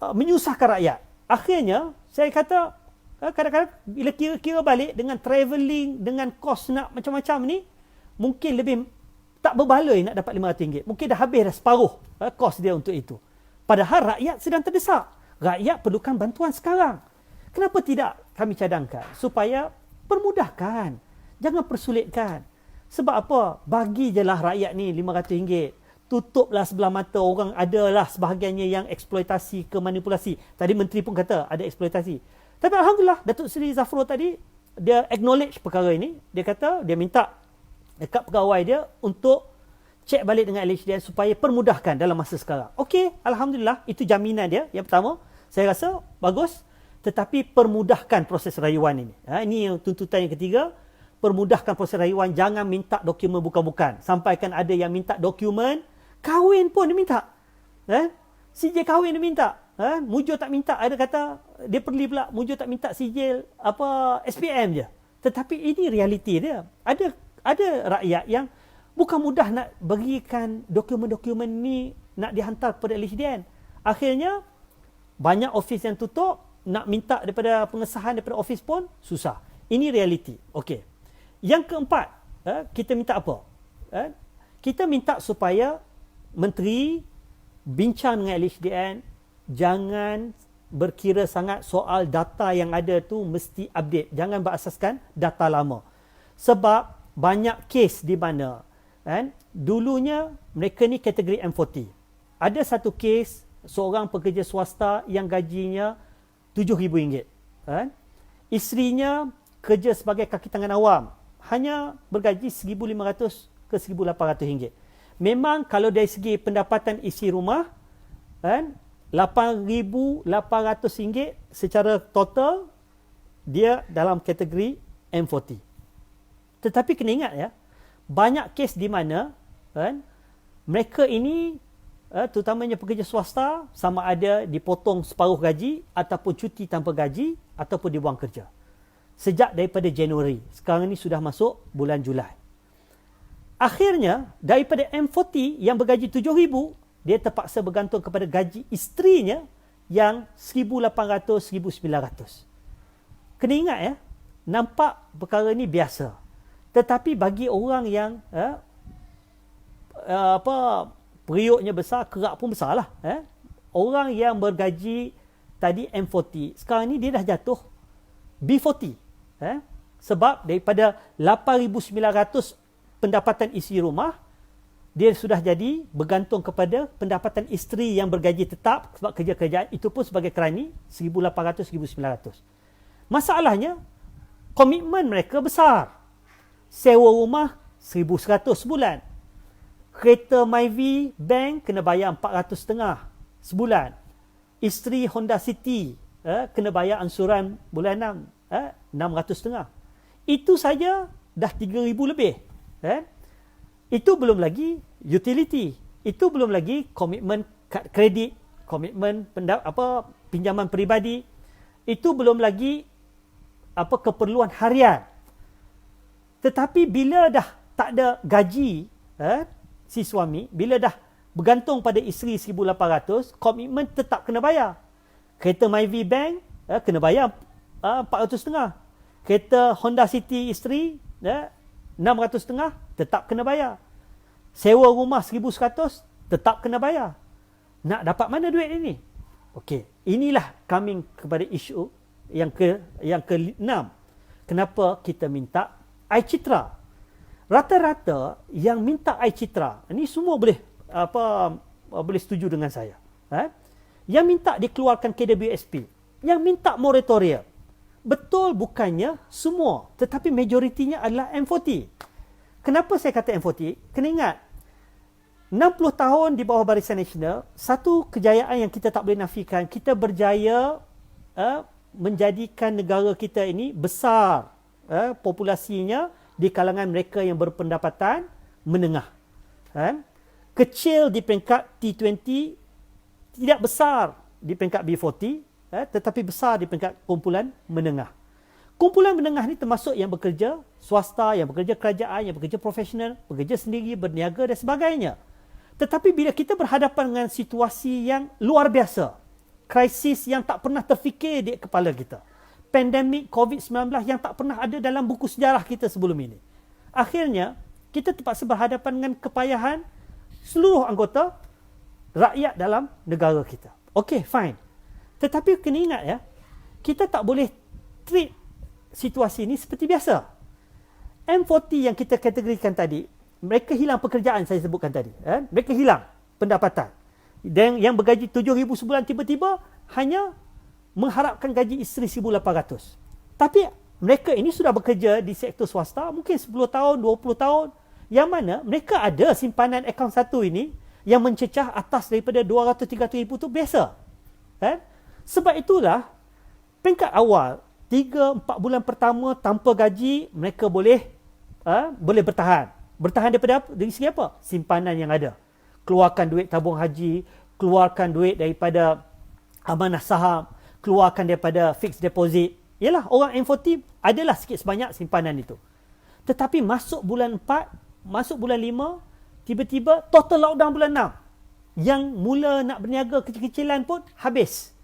menyusahkan rakyat. Akhirnya saya kata, kadang-kadang bila kira-kira balik dengan travelling, dengan kos nak macam-macam ni, mungkin lebih tak berbaloi nak dapat RM500. Mungkin dah habis dah separuh kos dia untuk itu. Padahal rakyat sedang terdesak. Rakyat perlukan bantuan sekarang. Kenapa tidak kami cadangkan? Supaya permudahkan. Jangan persulitkan. Sebab apa? Bagi je lah rakyat ni RM500. Tutuplah sebelah mata. Orang adalah sebahagiannya yang eksploitasi ke manipulasi. Tadi menteri pun kata ada eksploitasi. Tapi Alhamdulillah, Datuk Seri Zafrul tadi, dia acknowledge perkara ini. Dia kata, dia minta dekat pegawai dia untuk cek balik dengan LHDN supaya permudahkan dalam masa sekarang. Okey, Alhamdulillah, itu jaminan dia. Yang pertama, saya rasa bagus. Tetapi permudahkan proses rayuan ini. Ini tuntutan yang ketiga. Permudahkan proses rayuan. Jangan minta dokumen bukan-bukan. Sampaikan ada yang minta dokumen kahwin pun dia minta. Sijil kahwin dia minta. Mujur tak minta. Ada kata, dia perli pula, mujur tak minta sijil SPM je. Tetapi ini realiti dia. Ada rakyat yang bukan mudah nak berikan dokumen-dokumen ni nak dihantar kepada LHDN. Akhirnya, banyak ofis yang tutup, nak minta daripada pengesahan daripada ofis pun susah. Ini realiti. Okey. Yang keempat, kita minta apa? Kita minta supaya menteri bincang dengan LHDN, jangan berkira sangat soal data yang ada tu mesti update. Jangan berasaskan data lama. Sebab banyak kes di mana dulunya mereka ni kategori M40. Ada satu kes seorang pekerja swasta yang gajinya RM7,000. Isterinya kerja sebagai kaki tangan awam, hanya bergaji RM1,500 ke RM1,800. Memang kalau dari segi pendapatan isi rumah, RM8,800 secara total, dia dalam kategori M40. Tetapi kena ingat ya, banyak kes di mana mereka ini, terutamanya pekerja swasta, sama ada dipotong separuh gaji ataupun cuti tanpa gaji ataupun dibuang kerja. Sejak daripada Januari, sekarang ini sudah masuk bulan Julai. Akhirnya daripada M40 yang bergaji RM7,000, dia terpaksa bergantung kepada gaji isterinya yang RM1,800, RM1,900. Kena ingat ya, nampak perkara ni biasa. Tetapi bagi orang yang periuknya besar, kerak pun besar lah. Orang yang bergaji tadi M40, sekarang ni dia dah jatuh B40. Sebab daripada 8,900 pendapatan isi rumah, dia sudah jadi bergantung kepada pendapatan isteri yang bergaji tetap sebab kerja-kerjaan itu pun sebagai kerani RM1,800, RM1,900. Masalahnya, komitmen mereka besar. Sewa rumah RM1,100 sebulan. Kereta Myvi bank kena bayar RM400.5 sebulan. Isteri Honda City kena bayar ansuran bulanan RM600.5. Itu saja dah RM3,000 lebih. Itu belum lagi utility. Itu belum lagi komitmen kad kredit, komitmen pinjaman peribadi. Itu belum lagi keperluan harian. Tetapi bila dah tak ada gaji si suami, bila dah bergantung pada isteri 1,800, komitmen tetap kena bayar. Kereta Myvi Bank kena bayar 400.5. Kereta Honda City isteri 600.5 tetap kena bayar. Sewa rumah 1,100 tetap kena bayar. Nak dapat mana duit ini? Okey, inilah coming kepada isu yang ke-6. Kenapa kita minta iCitra? Rata-rata yang minta iCitra, ini semua boleh setuju dengan saya. Yang minta dikeluarkan KWSP, yang minta moratorium. Betul bukannya semua, tetapi majoritinya adalah M40. Kenapa saya kata M40? Kena ingat, 60 tahun di bawah Barisan Nasional, satu kejayaan yang kita tak boleh nafikan, kita berjaya menjadikan negara kita ini besar populasinya di kalangan mereka yang berpendapatan menengah. Kecil di peringkat T20, tidak besar di peringkat B40, tetapi besar di peringkat kumpulan menengah. Kumpulan menengah ni termasuk yang bekerja swasta, yang bekerja kerajaan, yang bekerja profesional, bekerja sendiri, berniaga dan sebagainya. Tetapi bila kita berhadapan dengan situasi yang luar biasa, krisis yang tak pernah terfikir di kepala kita, pandemik COVID-19 yang tak pernah ada dalam buku sejarah kita sebelum ini, akhirnya kita terpaksa berhadapan dengan kepayahan seluruh anggota rakyat dalam negara kita. Okey, fine. Tetapi kena ingat ya, kita tak boleh treat situasi ini seperti biasa. M40 yang kita kategorikan tadi, mereka hilang pekerjaan, saya sebutkan tadi. Mereka hilang pendapatan. Dan yang bergaji 7,000 sebulan tiba-tiba hanya mengharapkan gaji isteri 1,800. Tapi mereka ini sudah bekerja di sektor swasta mungkin 10 tahun, 20 tahun, yang mana mereka ada simpanan akaun satu ini yang mencecah atas daripada 200-300 ribu itu biasa. Sebab itulah peringkat awal 3-4 bulan pertama tanpa gaji mereka boleh bertahan. Bertahan daripada apa? Dari segi apa? Simpanan yang ada. Keluarkan duit tabung haji, keluarkan duit daripada amanah saham, keluarkan daripada fixed deposit. Yalah, orang M40 adalah sikit sebanyak simpanan itu. Tetapi masuk bulan 4, masuk bulan 5, tiba-tiba total lockdown bulan 6. Yang mula nak berniaga kecil-kecilan pun habis.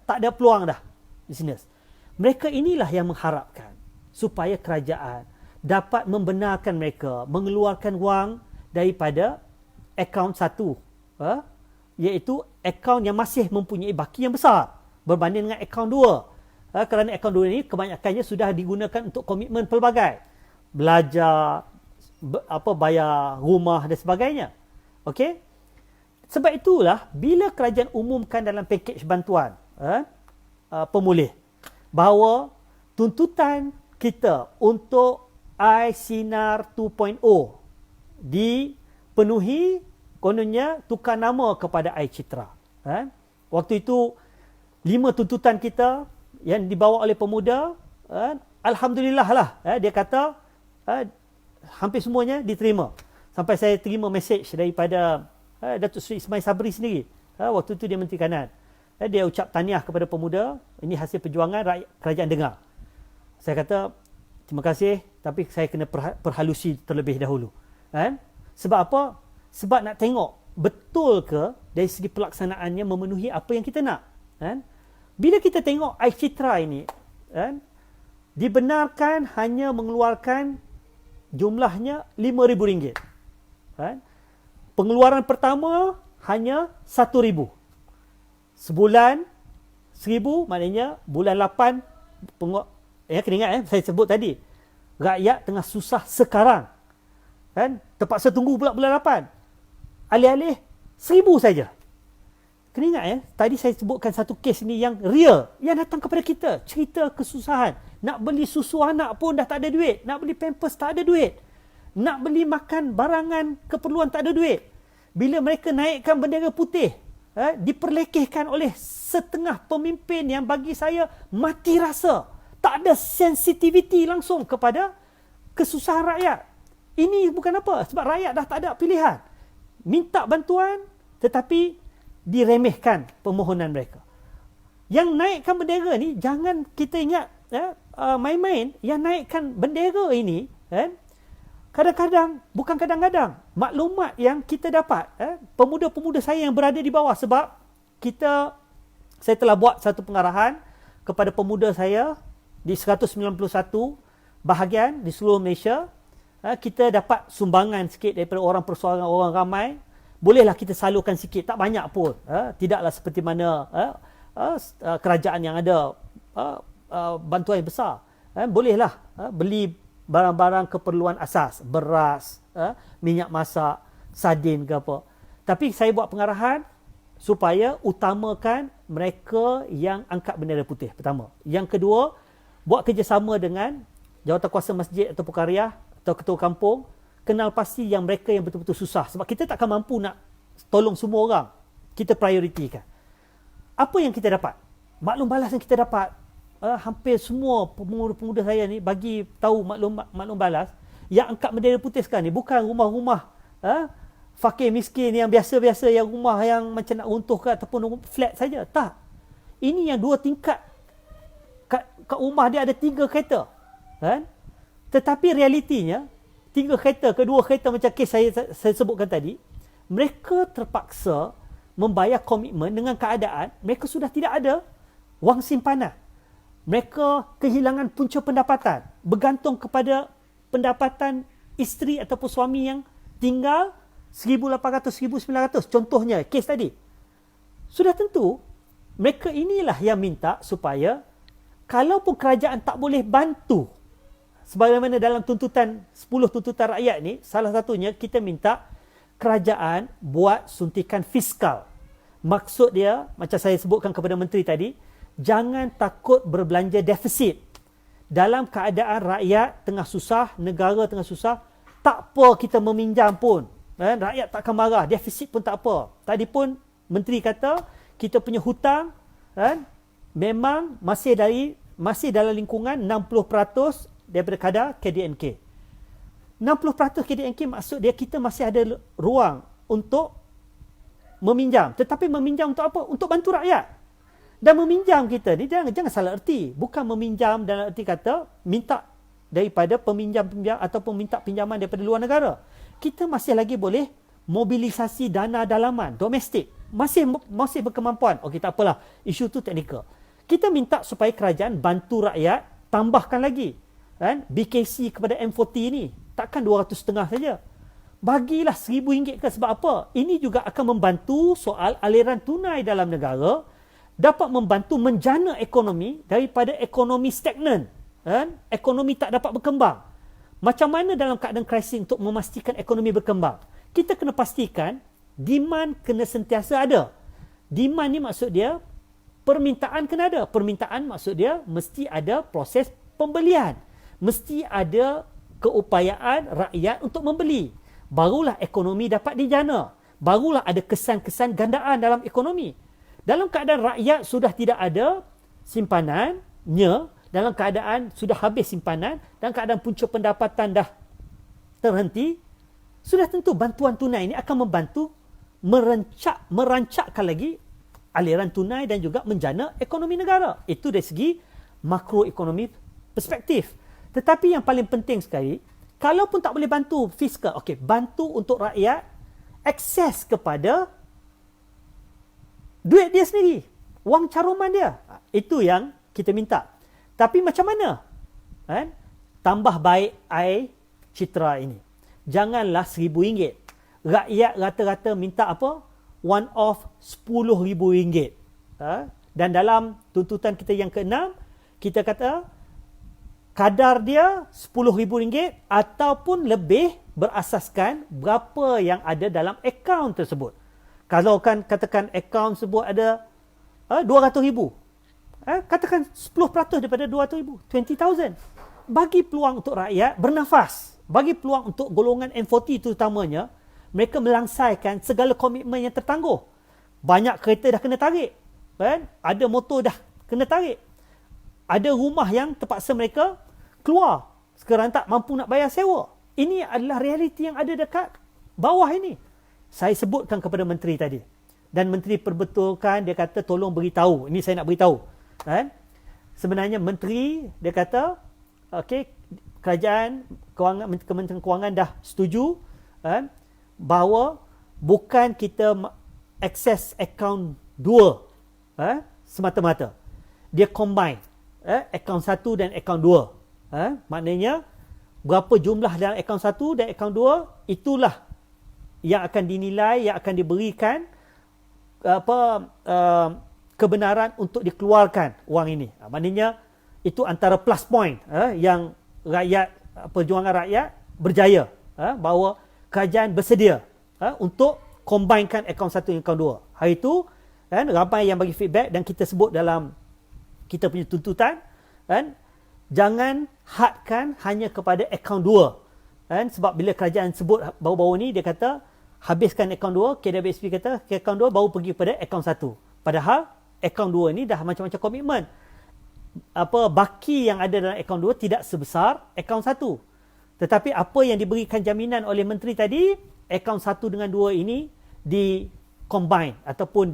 Tak ada peluang dah bisnes. Mereka inilah yang mengharapkan supaya kerajaan dapat membenarkan mereka mengeluarkan wang daripada akaun satu, iaitu akaun yang masih mempunyai baki yang besar berbanding dengan akaun dua. Kerana akaun dua ini kebanyakannya sudah digunakan untuk komitmen pelbagai, belajar, bayar rumah dan sebagainya. Okey? Sebab itulah bila kerajaan umumkan dalam pakej bantuan pemulih bahawa tuntutan kita untuk iSinar 2.0 dipenuhi, kononnya tukar nama kepada iCitra. Waktu itu 5 tuntutan kita yang dibawa oleh pemuda, alhamdulillah lah, dia kata hampir semuanya diterima. Sampai saya terima mesej daripada Datuk Seri Ismail Sabri sendiri. Waktu itu dia Menteri Kanan. Dia ucap tahniah kepada pemuda, ini hasil perjuangan rakyat, kerajaan dengar. Saya kata terima kasih, tapi saya kena perhalusi terlebih dahulu. Sebab apa? Sebab nak tengok betul ke dari segi pelaksanaannya memenuhi apa yang kita nak. Bila kita tengok iCitra ini, dibenarkan hanya mengeluarkan jumlahnya RM5,000. Pengeluaran pertama hanya RM1,000. Sebulan RM1,000, maknanya bulan 8, kena ingat saya sebut tadi, rakyat tengah susah sekarang. Terpaksa tunggu pula bulan 8. Alih-alih RM1,000 saja. Kena ingat tadi saya sebutkan satu kes ni yang real, yang datang kepada kita, cerita kesusahan. Nak beli susu anak pun dah tak ada duit, nak beli pampers tak ada duit, nak beli makan barangan keperluan tak ada duit. Bila mereka naikkan bendera putih, diperlekehkan oleh setengah pemimpin yang bagi saya mati rasa, tak ada sensitiviti langsung kepada kesusahan rakyat. Ini bukan apa, sebab rakyat dah tak ada pilihan. Minta bantuan tetapi diremehkan permohonan mereka. Yang naikkan bendera ni, jangan kita ingat main-main. Yang naikkan bendera ini Kadang-kadang, bukan kadang-kadang, maklumat yang kita dapat, pemuda-pemuda saya yang berada di bawah, sebab saya telah buat satu pengarahan kepada pemuda saya di 191 bahagian di seluruh Malaysia. Kita dapat sumbangan sikit daripada orang persoalan, orang ramai. Bolehlah kita salurkan sikit, tak banyak pun. Tidaklah seperti mana kerajaan yang ada bantuan yang besar. Bolehlah beli barang-barang keperluan asas, beras, minyak masak, sardin ke apa. Tapi saya buat pengarahan supaya utamakan mereka yang angkat bendera putih, pertama. Yang kedua, buat kerjasama dengan jawatankuasa masjid atau Pukariah atau ketua kampung, kenal pasti yang mereka yang betul-betul susah. Sebab kita takkan mampu nak tolong semua orang. Kita prioritikan. Apa yang kita dapat? Maklum balas yang kita dapat, hampir semua pemuda-pemuda saya ni bagi tahu maklum balas yang angkat bendera putih sekarang ni bukan rumah-rumah fakir miskin yang biasa-biasa, yang rumah yang macam nak runtuh ke ataupun flat saja. Tak. Ini yang 2 tingkat. Kat rumah dia ada 3 kereta. Kan? Tetapi realitinya 3 kereta, kedua kereta macam kes saya sebutkan tadi, mereka terpaksa membayar komitmen dengan keadaan mereka sudah tidak ada wang simpanan. Mereka kehilangan punca pendapatan, bergantung kepada pendapatan isteri ataupun suami yang tinggal 1,800, 1,900. Contohnya, kes tadi. Sudah tentu, mereka inilah yang minta supaya kalaupun kerajaan tak boleh bantu, sebagaimana dalam tuntutan 10 tuntutan rakyat ni, salah satunya kita minta kerajaan buat suntikan fiskal. Maksud dia, macam saya sebutkan kepada menteri tadi, jangan takut berbelanja defisit. Dalam keadaan rakyat tengah susah, negara tengah susah, tak apa kita meminjam pun. Rakyat takkan marah, defisit pun tak apa. Tadi pun menteri kata, kita punya hutang memang masih dalam lingkungan 60% daripada kadar KDNK. 60% KDNK maksud dia kita masih ada ruang untuk meminjam. Tetapi meminjam untuk apa? Untuk bantu rakyat. Dan meminjam kita ni jangan salah erti. Bukan meminjam dalam erti kata minta daripada peminjam-peminjam ataupun minta pinjaman daripada luar negara. Kita masih lagi boleh mobilisasi dana dalaman, domestik. Masih berkemampuan. Okey, tak apalah. Isu tu teknikal. Kita minta supaya kerajaan bantu rakyat, tambahkan lagi. BKC kepada M40 ni. Takkan 200.5 saja. Bagilah RM1,000 ke, sebab apa? Ini juga akan membantu soal aliran tunai dalam negara, dapat membantu menjana ekonomi daripada ekonomi stagnan. Ekonomi tak dapat berkembang. Macam mana dalam keadaan krisis untuk memastikan ekonomi berkembang? Kita kena pastikan demand kena sentiasa ada. Demand ni maksud dia permintaan kena ada. Permintaan maksud dia mesti ada proses pembelian. Mesti ada keupayaan rakyat untuk membeli. Barulah ekonomi dapat dijana. Barulah ada kesan-kesan gandaan dalam ekonomi. Dalam keadaan rakyat sudah tidak ada simpanannya, dalam keadaan sudah habis simpanan, dalam keadaan punca pendapatan dah terhenti, sudah tentu bantuan tunai ini akan membantu merancakkan lagi aliran tunai dan juga menjana ekonomi negara. Itu dari segi makroekonomi perspektif. Tetapi yang paling penting sekali, kalaupun tak boleh bantu fiskal, okey, bantu untuk rakyat akses kepada duit dia sendiri, wang caruman dia. Itu yang kita minta. Tapi macam mana? Tambah baik air citra ini. Janganlah RM1,000. Rakyat rata-rata minta apa? One off RM10,000. Dan dalam tuntutan kita yang ke-6, kita kata kadar dia RM10,000 ataupun lebih berasaskan berapa yang ada dalam akaun tersebut. Kalau katakan akaun tersebut ada RM200,000, katakan 10% daripada RM200,000, RM20,000. Bagi peluang untuk rakyat bernafas. Bagi peluang untuk golongan M40 terutamanya, mereka melangsaikan segala komitmen yang tertangguh. Banyak kereta dah kena tarik. Ada motor dah kena tarik. Ada rumah yang terpaksa mereka keluar. Sekarang tak mampu nak bayar sewa. Ini adalah realiti yang ada dekat bawah ini. Saya sebutkan kepada menteri tadi. Dan menteri perbetulkan, dia kata tolong beritahu. Ini saya nak beritahu. Sebenarnya menteri, dia kata, okey, kerajaan Kementerian Kewangan dah setuju bahawa bukan kita akses akaun dua semata-mata. Dia combine akaun satu dan akaun dua. Maknanya berapa jumlah dalam akaun satu dan akaun dua, itulah yang akan dinilai, yang akan diberikan kebenaran untuk dikeluarkan wang ini. Maknanya itu antara plus point yang rakyat, perjuangan rakyat berjaya, bahawa kerajaan bersedia untuk combinekan akaun satu dan akaun dua. Hari itu ramai yang bagi feedback dan kita sebut dalam kita punya tuntutan, jangan hadkan hanya kepada akaun dua. Sebab bila kerajaan sebut baru-baru ni, dia kata habiskan akaun dua, KWSP kata akaun dua baru pergi kepada akaun satu. Padahal akaun dua ni dah macam-macam komitmen. Baki yang ada dalam akaun dua tidak sebesar akaun satu. Tetapi apa yang diberikan jaminan oleh menteri tadi, akaun satu dengan dua ini di combine ataupun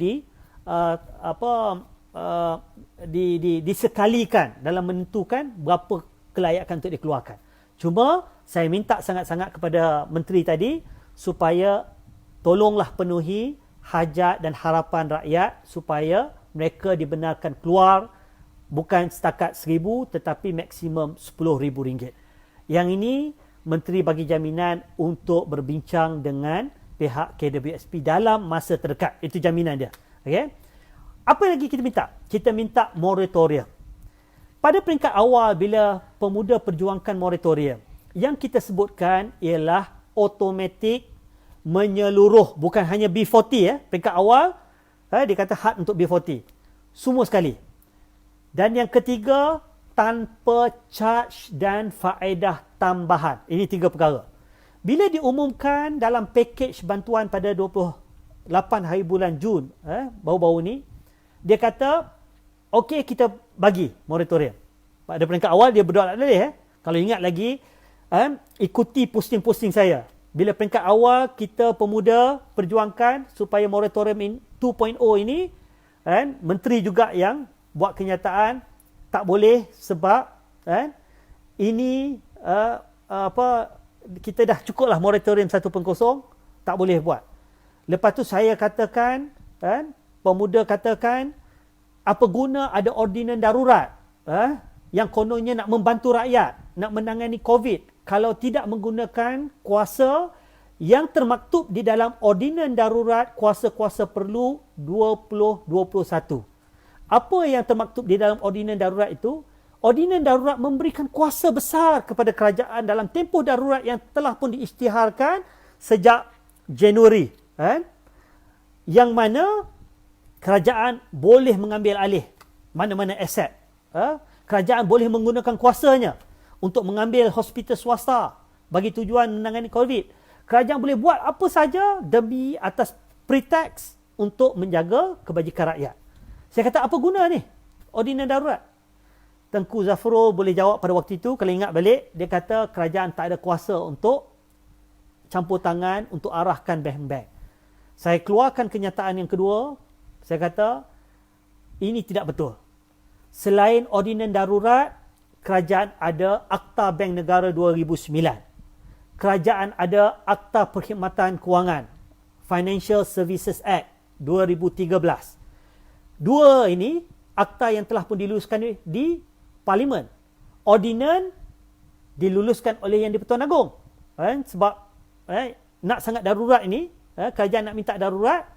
disekalikan dalam menentukan berapa kelayakan untuk dikeluarkan. Cuma saya minta sangat-sangat kepada menteri tadi supaya tolonglah penuhi hajat dan harapan rakyat supaya mereka dibenarkan keluar bukan setakat RM1,000 tetapi maksimum RM10,000. Yang ini menteri bagi jaminan untuk berbincang dengan pihak KWSP dalam masa terdekat. Itu jaminan dia. Okey. Apa lagi kita minta? Kita minta moratorium. Pada peringkat awal bila pemuda perjuangkan moratorium, yang kita sebutkan ialah automatik menyeluruh, bukan hanya B40 peringkat awal, dia kata had untuk B40. Semua sekali. Dan yang ketiga, tanpa charge dan faedah tambahan. Ini 3 perkara. Bila diumumkan dalam pakej bantuan pada 28 hari bulan Jun, baru-baru ni, dia kata, okey kita bagi moratorium. Pada peringkat awal dia berdoa tak boleh. Kalau ingat lagi, ikuti posting-posting saya. Bila peringkat awal kita pemuda perjuangkan supaya moratorium 2.0 ini, menteri juga yang buat kenyataan tak boleh sebab ini kita dah cukuplah moratorium 1.0, tak boleh buat. Lepas tu saya katakan, pemuda katakan, apa guna ada ordinan darurat yang kononnya nak membantu rakyat, nak menangani COVID, kalau tidak menggunakan kuasa yang termaktub di dalam ordinan darurat kuasa-kuasa perlu 2021. Apa yang termaktub di dalam ordinan darurat itu? Ordinan darurat memberikan kuasa besar kepada kerajaan dalam tempoh darurat yang telah pun diisytiharkan sejak Januari. Yang mana kerajaan boleh mengambil alih mana-mana aset. Kerajaan boleh menggunakan kuasanya untuk mengambil hospital swasta bagi tujuan menangani COVID. Kerajaan boleh buat apa saja demi atas pretext untuk menjaga kebajikan rakyat. Saya kata, apa guna ni ordinan darurat? Tengku Zafrul boleh jawab pada waktu itu, kalau ingat balik, dia kata kerajaan tak ada kuasa untuk campur tangan untuk arahkan bank-bank. Saya keluarkan kenyataan yang kedua. Saya kata, ini tidak betul. Selain ordinan darurat, kerajaan ada Akta Bank Negara 2009. Kerajaan ada Akta Perkhidmatan Kewangan, Financial Services Act 2013. Dua ini, akta yang telah pun diluluskan di Parlimen. Ordinan diluluskan oleh Yang di-Pertuan Agong. Sebab nak sangat darurat ini, kerajaan nak minta darurat,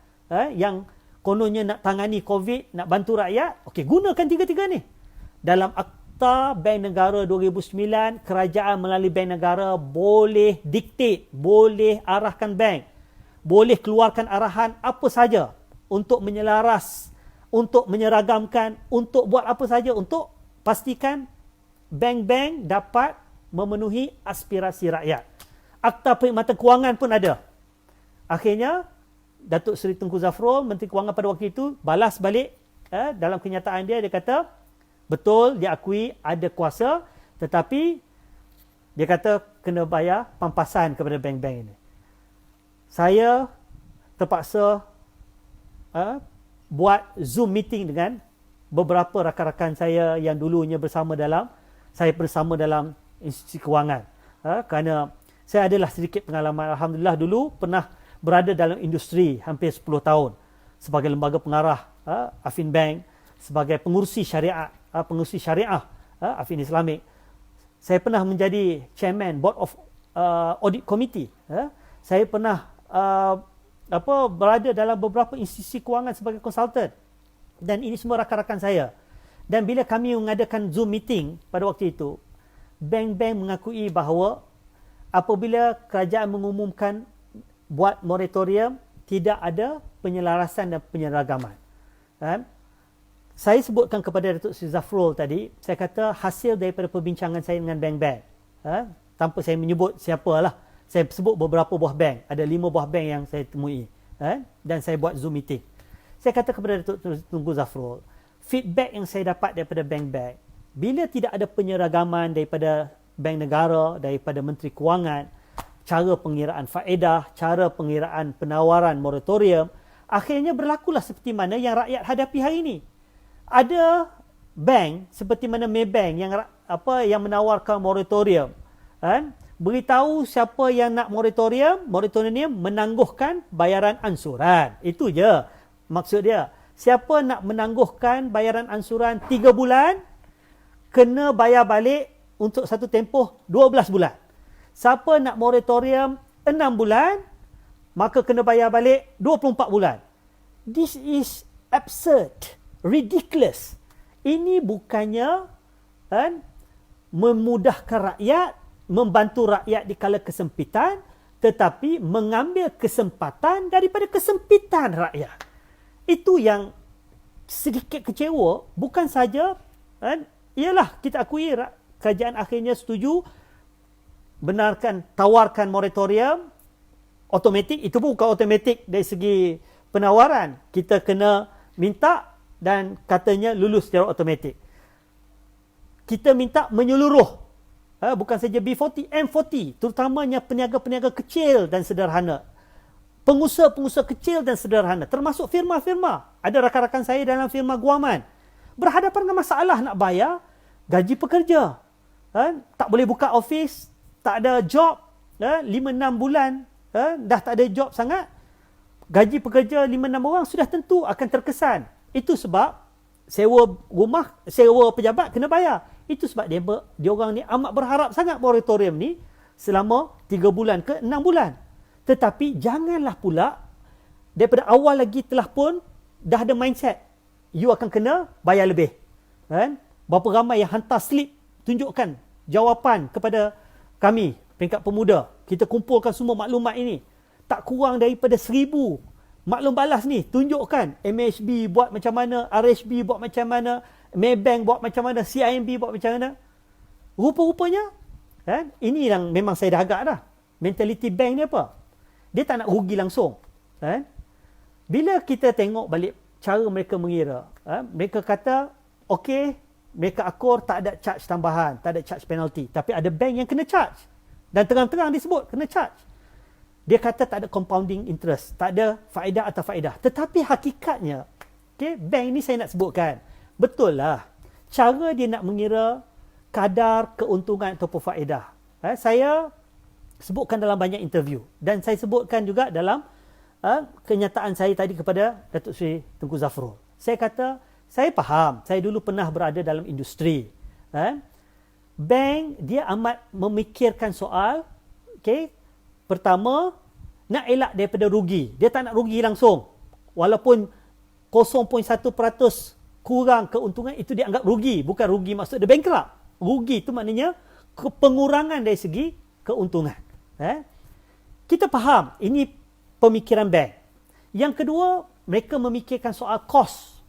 yang kononnya nak tangani COVID, nak bantu rakyat, okey, gunakan tiga-tiga ni. Dalam Akta Bank Negara 2009, kerajaan melalui Bank Negara boleh dictate, boleh arahkan bank, boleh keluarkan arahan apa saja untuk menyelaras, untuk menyeragamkan, untuk buat apa saja, untuk pastikan bank-bank dapat memenuhi aspirasi rakyat. Akta Perkhidmatan Kewangan pun ada. Akhirnya, Datuk Seri Tengku Zafrul, Menteri Kewangan pada waktu itu, balas balik dalam kenyataan dia, dia kata, betul, dia akui ada kuasa, tetapi dia kata kena bayar pampasan kepada bank-bank ini. Saya terpaksa buat Zoom meeting dengan beberapa rakan-rakan saya yang dulunya bersama dalam institusi kewangan. Kerana saya adalah sedikit pengalaman. Alhamdulillah dulu pernah berada dalam industri hampir 10 tahun sebagai lembaga pengarah Affin Bank, sebagai pengurusi syariah Affin Islamic. Saya pernah menjadi chairman board of audit committee. Saya pernah berada dalam beberapa institusi kewangan sebagai konsultan. Dan ini semua rakan-rakan saya. Dan bila kami mengadakan Zoom meeting pada waktu itu, bank-bank mengakui bahawa apabila kerajaan mengumumkan buat moratorium, tidak ada penyelarasan dan penyeragaman. Saya sebutkan kepada Datuk Seri Zafrul tadi, saya kata hasil daripada perbincangan saya dengan bank-bank. Tanpa saya menyebut siapalah. Saya sebut beberapa buah bank. Ada 5 buah bank yang saya temui. Dan saya buat Zoom meeting. Saya kata kepada Datuk Tunku Zafrul, feedback yang saya dapat daripada bank-bank, bila tidak ada penyeragaman daripada bank negara, daripada Menteri Kewangan, cara pengiraan faedah, cara pengiraan penawaran moratorium, akhirnya berlakulah seperti mana yang rakyat hadapi hari ini. Ada bank seperti mana Maybank yang menawarkan moratorium, beritahu siapa yang nak moratorium menangguhkan bayaran ansuran. Itu je maksud dia. Siapa nak menangguhkan bayaran ansuran 3 bulan, kena bayar balik untuk satu tempoh 12 bulan. Siapa nak moratorium 6 bulan, maka kena bayar balik 24 bulan. This is absurd, ridiculous. Ini bukannya memudahkan rakyat, membantu rakyat di kala kesempitan, tetapi mengambil kesempatan daripada kesempitan rakyat. Itu yang sedikit kecewa. Bukan saja, ialah kita akui kerajaan akhirnya setuju tawarkan moratorium automatik. Itu pun bukan automatik dari segi penawaran. Kita kena minta dan katanya lulus secara automatik. Kita minta menyeluruh, bukan saja B40, M40, terutamanya peniaga-peniaga kecil dan sederhana, pengusaha-pengusaha kecil dan sederhana, termasuk firma-firma. Ada rakan-rakan saya dalam firma guaman berhadapan dengan masalah nak bayar gaji pekerja. Tak boleh buka office, tak ada job, 5-6 bulan, dah tak ada job sangat. Gaji pekerja 5-6 orang sudah tentu akan terkesan. Itu sebab sewa rumah, sewa pejabat kena bayar. Itu sebab dia orang ni amat berharap sangat moratorium ni selama 3 bulan ke 6 bulan. Tetapi janganlah pula daripada awal lagi telah pun dah ada mindset you akan kena bayar lebih. Berapa ramai yang hantar slip tunjukkan jawapan kepada kami peringkat pemuda. Kita kumpulkan semua maklumat ini. Tak kurang daripada 1000 maklum balas ni. Tunjukkan MHB buat macam mana, RHB buat macam mana, Maybank buat macam mana, CIMB buat macam mana. Rupa-rupanya ini yang memang saya dah agak dah. Mentality bank ni apa? Dia tak nak rugi langsung. Bila kita tengok balik cara mereka mengira, mereka kata okey, mereka akur tak ada charge tambahan, tak ada charge penalty. Tapi ada bank yang kena charge. Dan terang-terang disebut kena charge. Dia kata tak ada compounding interest, tak ada faedah atau faedah. Tetapi hakikatnya, bank ni saya nak sebutkan, betul lah cara dia nak mengira kadar keuntungan ataupun faedah. Saya sebutkan dalam banyak interview dan saya sebutkan juga dalam kenyataan saya tadi kepada Datuk Seri Tunku Zafrul. Saya kata, saya faham, saya dulu pernah berada dalam industri. Bank dia amat memikirkan soal, pertama, nak elak daripada rugi. Dia tak nak rugi langsung. Walaupun 0.1% kurang keuntungan, itu dia anggap rugi. Bukan rugi maksud dia bankrupt. Rugi itu maknanya pengurangan dari segi keuntungan. Kita faham, ini pemikiran bank. Yang kedua, mereka memikirkan soal cost.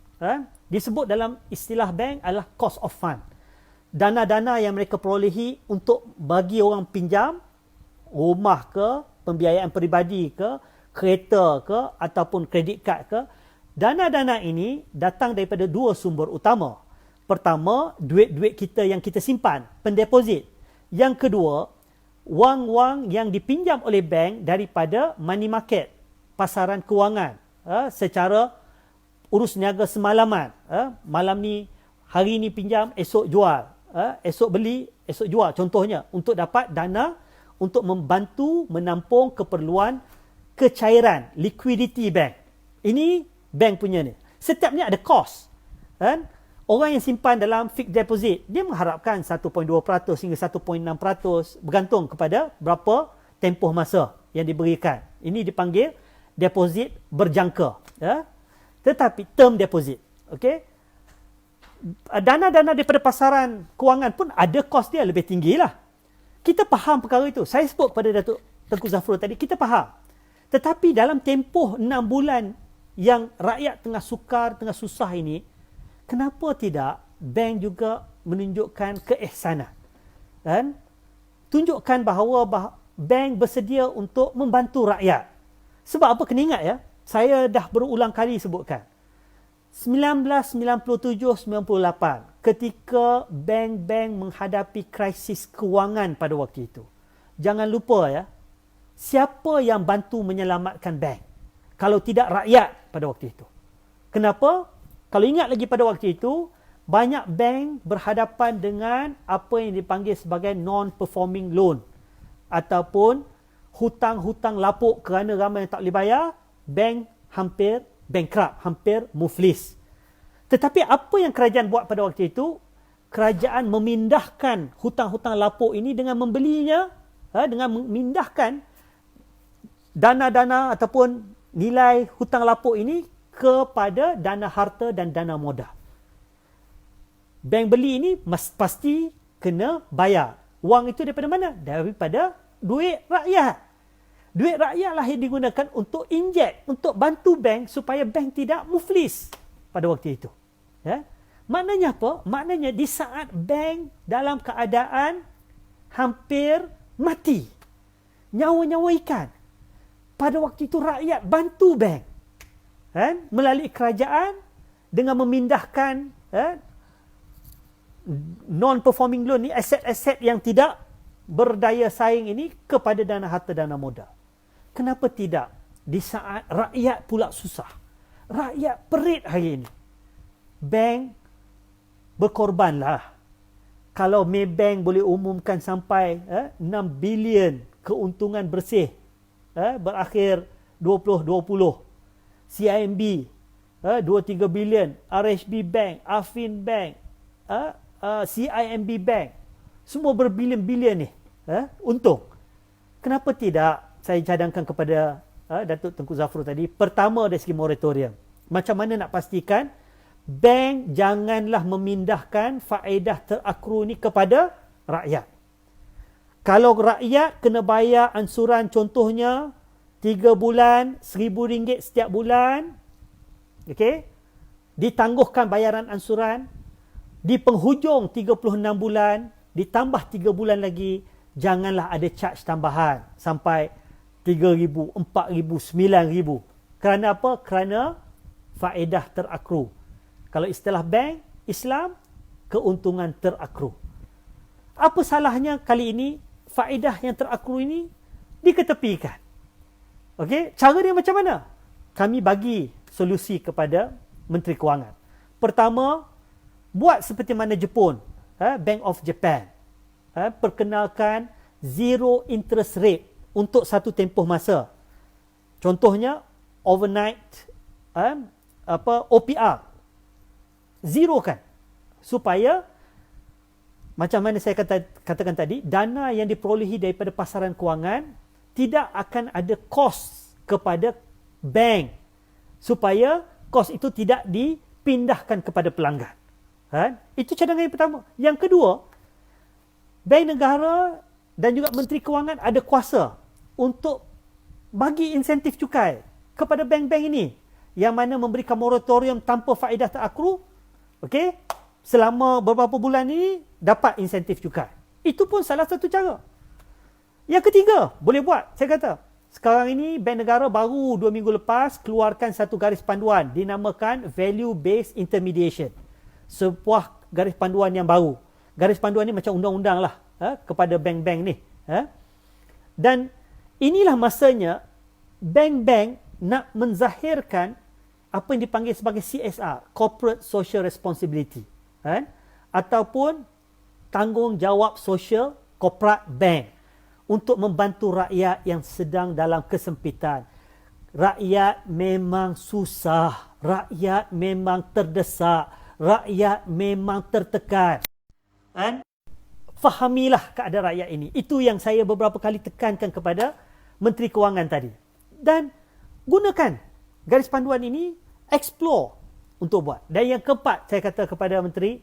Disebut dalam istilah bank adalah cost of fund. Dana-dana yang mereka perolehi untuk bagi orang pinjam, rumah ke, pembiayaan peribadi ke, kereta ke, ataupun kredit kad ke. Dana-dana ini datang daripada 2 sumber utama. Pertama, duit-duit kita yang kita simpan, pendeposit. Yang kedua, wang-wang yang dipinjam oleh bank daripada money market, pasaran kewangan, secara urus niaga semalaman. Malam ni, hari ni pinjam, esok jual. Esok beli, esok jual. Contohnya, untuk dapat dana untuk membantu menampung keperluan kecairan, liquidity bank. Ini bank punya ni. Setiap ni ada cost. Kan? Orang yang simpan dalam fixed deposit, dia mengharapkan 1.2% hingga 1.6% bergantung kepada berapa tempoh masa yang diberikan. Ini dipanggil deposit berjangka. Ya? Tetapi term deposit. Okay? Dana-dana daripada pasaran kewangan pun ada kos dia lebih tinggi lah. Kita faham perkara itu. Saya sebut kepada Datuk Tengku Zafrul tadi, kita faham. Tetapi dalam tempoh 6 bulan yang rakyat tengah sukar, tengah susah ini, kenapa tidak bank juga menunjukkan keihsanan? Dan tunjukkan bahawa bank bersedia untuk membantu rakyat. Sebab apa, kena ingat ya, saya dah berulang kali sebutkan. 1997-98 ketika bank-bank menghadapi krisis kewangan pada waktu itu. Jangan lupa ya, siapa yang bantu menyelamatkan bank? Kalau tidak rakyat pada waktu itu. Kenapa? Kalau ingat lagi pada waktu itu, banyak bank berhadapan dengan apa yang dipanggil sebagai non-performing loan. Ataupun hutang-hutang lapuk kerana ramai yang tak boleh bayar, bank hampir bankrupt, hampir muflis. Tetapi apa yang kerajaan buat pada waktu itu? Kerajaan memindahkan hutang-hutang lapuk ini dengan membelinya, dengan memindahkan dana-dana ataupun nilai hutang lapuk ini kepada dana harta dan dana modal. Bank beli ini pasti kena bayar. Wang itu daripada mana? Daripada duit rakyat. Duit rakyat lah yang digunakan untuk injek, untuk bantu bank supaya bank tidak muflis pada waktu itu. Ya? Maknanya apa? Maknanya di saat bank dalam keadaan hampir mati, nyawa-nyawa ikan, pada waktu itu rakyat bantu bank. Kan? Melalui kerajaan dengan memindahkan non-performing loan ni, aset-aset yang tidak berdaya saing ini kepada dana harta, dana modal. Kenapa tidak di saat rakyat pula susah? Rakyat perit hari ini. Bank berkorbanlah. Kalau Maybank boleh umumkan sampai 6 bilion keuntungan bersih berakhir 2020. CIMB 2-3 bilion, RHB Bank, Affin Bank, CIMB Bank, semua berbilion-bilion ni untung. Kenapa tidak saya cadangkan kepada Datuk Tengku Zafrul tadi, pertama dari segi moratorium, macam mana nak pastikan bank janganlah memindahkan faedah terakru ni kepada rakyat. Kalau rakyat kena bayar ansuran contohnya 3 bulan RM1,000 setiap bulan, okey, ditangguhkan bayaran ansuran, di penghujung 36 bulan ditambah 3 bulan lagi, janganlah ada charge tambahan sampai RM3,000, RM4,000, RM9,000. Kerana apa? Kerana faedah terakru. Kalau istilah bank Islam, keuntungan terakru. Apa salahnya kali ini faedah yang terakru ini diketepikan? Okey, cara dia macam mana? Kami bagi solusi kepada Menteri Kewangan. Pertama, buat seperti mana Jepun, Bank of Japan, perkenalkan zero interest rate untuk satu tempoh masa. Contohnya overnight OPR. Zero kan. Supaya macam mana saya katakan tadi, dana yang diperolehi daripada pasaran kewangan tidak akan ada kos kepada bank, supaya kos itu tidak dipindahkan kepada pelanggan. Itu cadangan yang pertama. Yang kedua, Bank Negara dan juga Menteri Kewangan ada kuasa untuk bagi insentif cukai kepada bank-bank ini yang mana memberikan moratorium tanpa faedah terakru. Okey, selama beberapa bulan ini dapat insentif cukai. Itu pun salah satu cara. Yang ketiga, boleh buat, saya kata. Sekarang ini Bank Negara baru 2 minggu lepas keluarkan satu garis panduan dinamakan Value Based Intermediation. Sebuah garis panduan yang baru. Garis panduan ni macam undang-undang lah kepada bank-bank ni. Dan inilah masanya bank-bank nak menzahirkan apa yang dipanggil sebagai CSR, Corporate Social Responsibility. Ataupun tanggungjawab sosial korporat bank untuk membantu rakyat yang sedang dalam kesempitan. Rakyat memang susah, rakyat memang terdesak, rakyat memang tertekan. Dan fahamilah keadaan rakyat ini. Itu yang saya beberapa kali tekankan kepada Menteri Kewangan tadi. Dan gunakan garis panduan ini, explore untuk buat. Dan yang keempat, saya kata kepada Menteri,